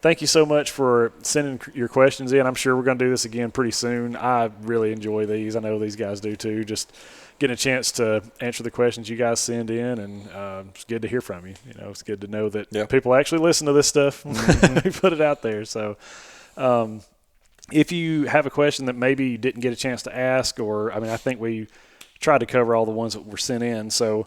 thank you so much for sending your questions in. I'm sure we're going to do this again pretty soon. I really enjoy these. I know these guys do too. Just getting a chance to answer the questions you guys send in, and it's good to hear from you. It's good to know that people actually listen to this stuff when we put it out there. So, if you have a question that maybe you didn't get a chance to ask, I think we tried to cover all the ones that were sent in. So,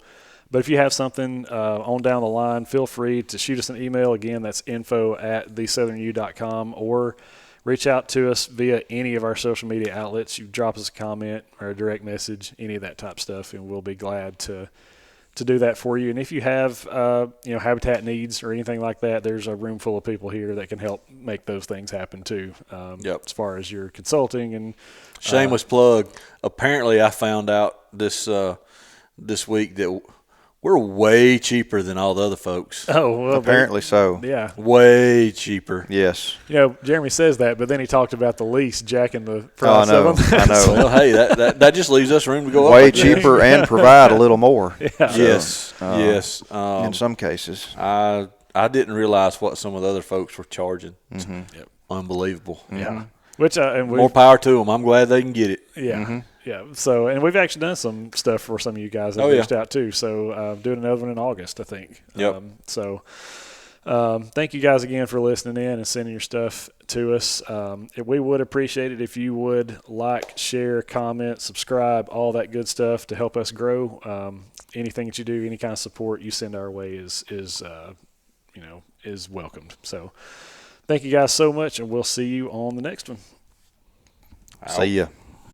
but if you have something on down the line, feel free to shoot us an email. Again, that's info@thesouthernu.com, or reach out to us via any of our social media outlets. You drop us a comment or a direct message, any of that type of stuff, and we'll be glad to do that for you. And if you have habitat needs or anything like that, there's a room full of people here that can help make those things happen too. As far as your consulting and shameless plug. Apparently, I found out this week that we're way cheaper than all the other folks. Oh, well, Apparently so. Yeah. Way cheaper. Yes. Jeremy says that, but then he talked about the lease jacking the I price know. of them. I know. Well, hey, that just leaves us room to go Way up. cheaper and provide a little more. Yeah. Yes. Yes. In some cases. I didn't realize what some of the other folks were charging. Yep. Unbelievable. Yeah. Which and more power to them. I'm glad they can get it. Yeah. Yeah. So, and we've actually done some stuff for some of you guys that reached out too. So, doing another one in August, I think. Yep. Thank you guys again for listening in and sending your stuff to us. We would appreciate it if you would like, share, comment, subscribe, all that good stuff to help us grow. Anything that you do, any kind of support you send our way is welcomed. So, thank you guys so much, and we'll see you on the next one. See ya.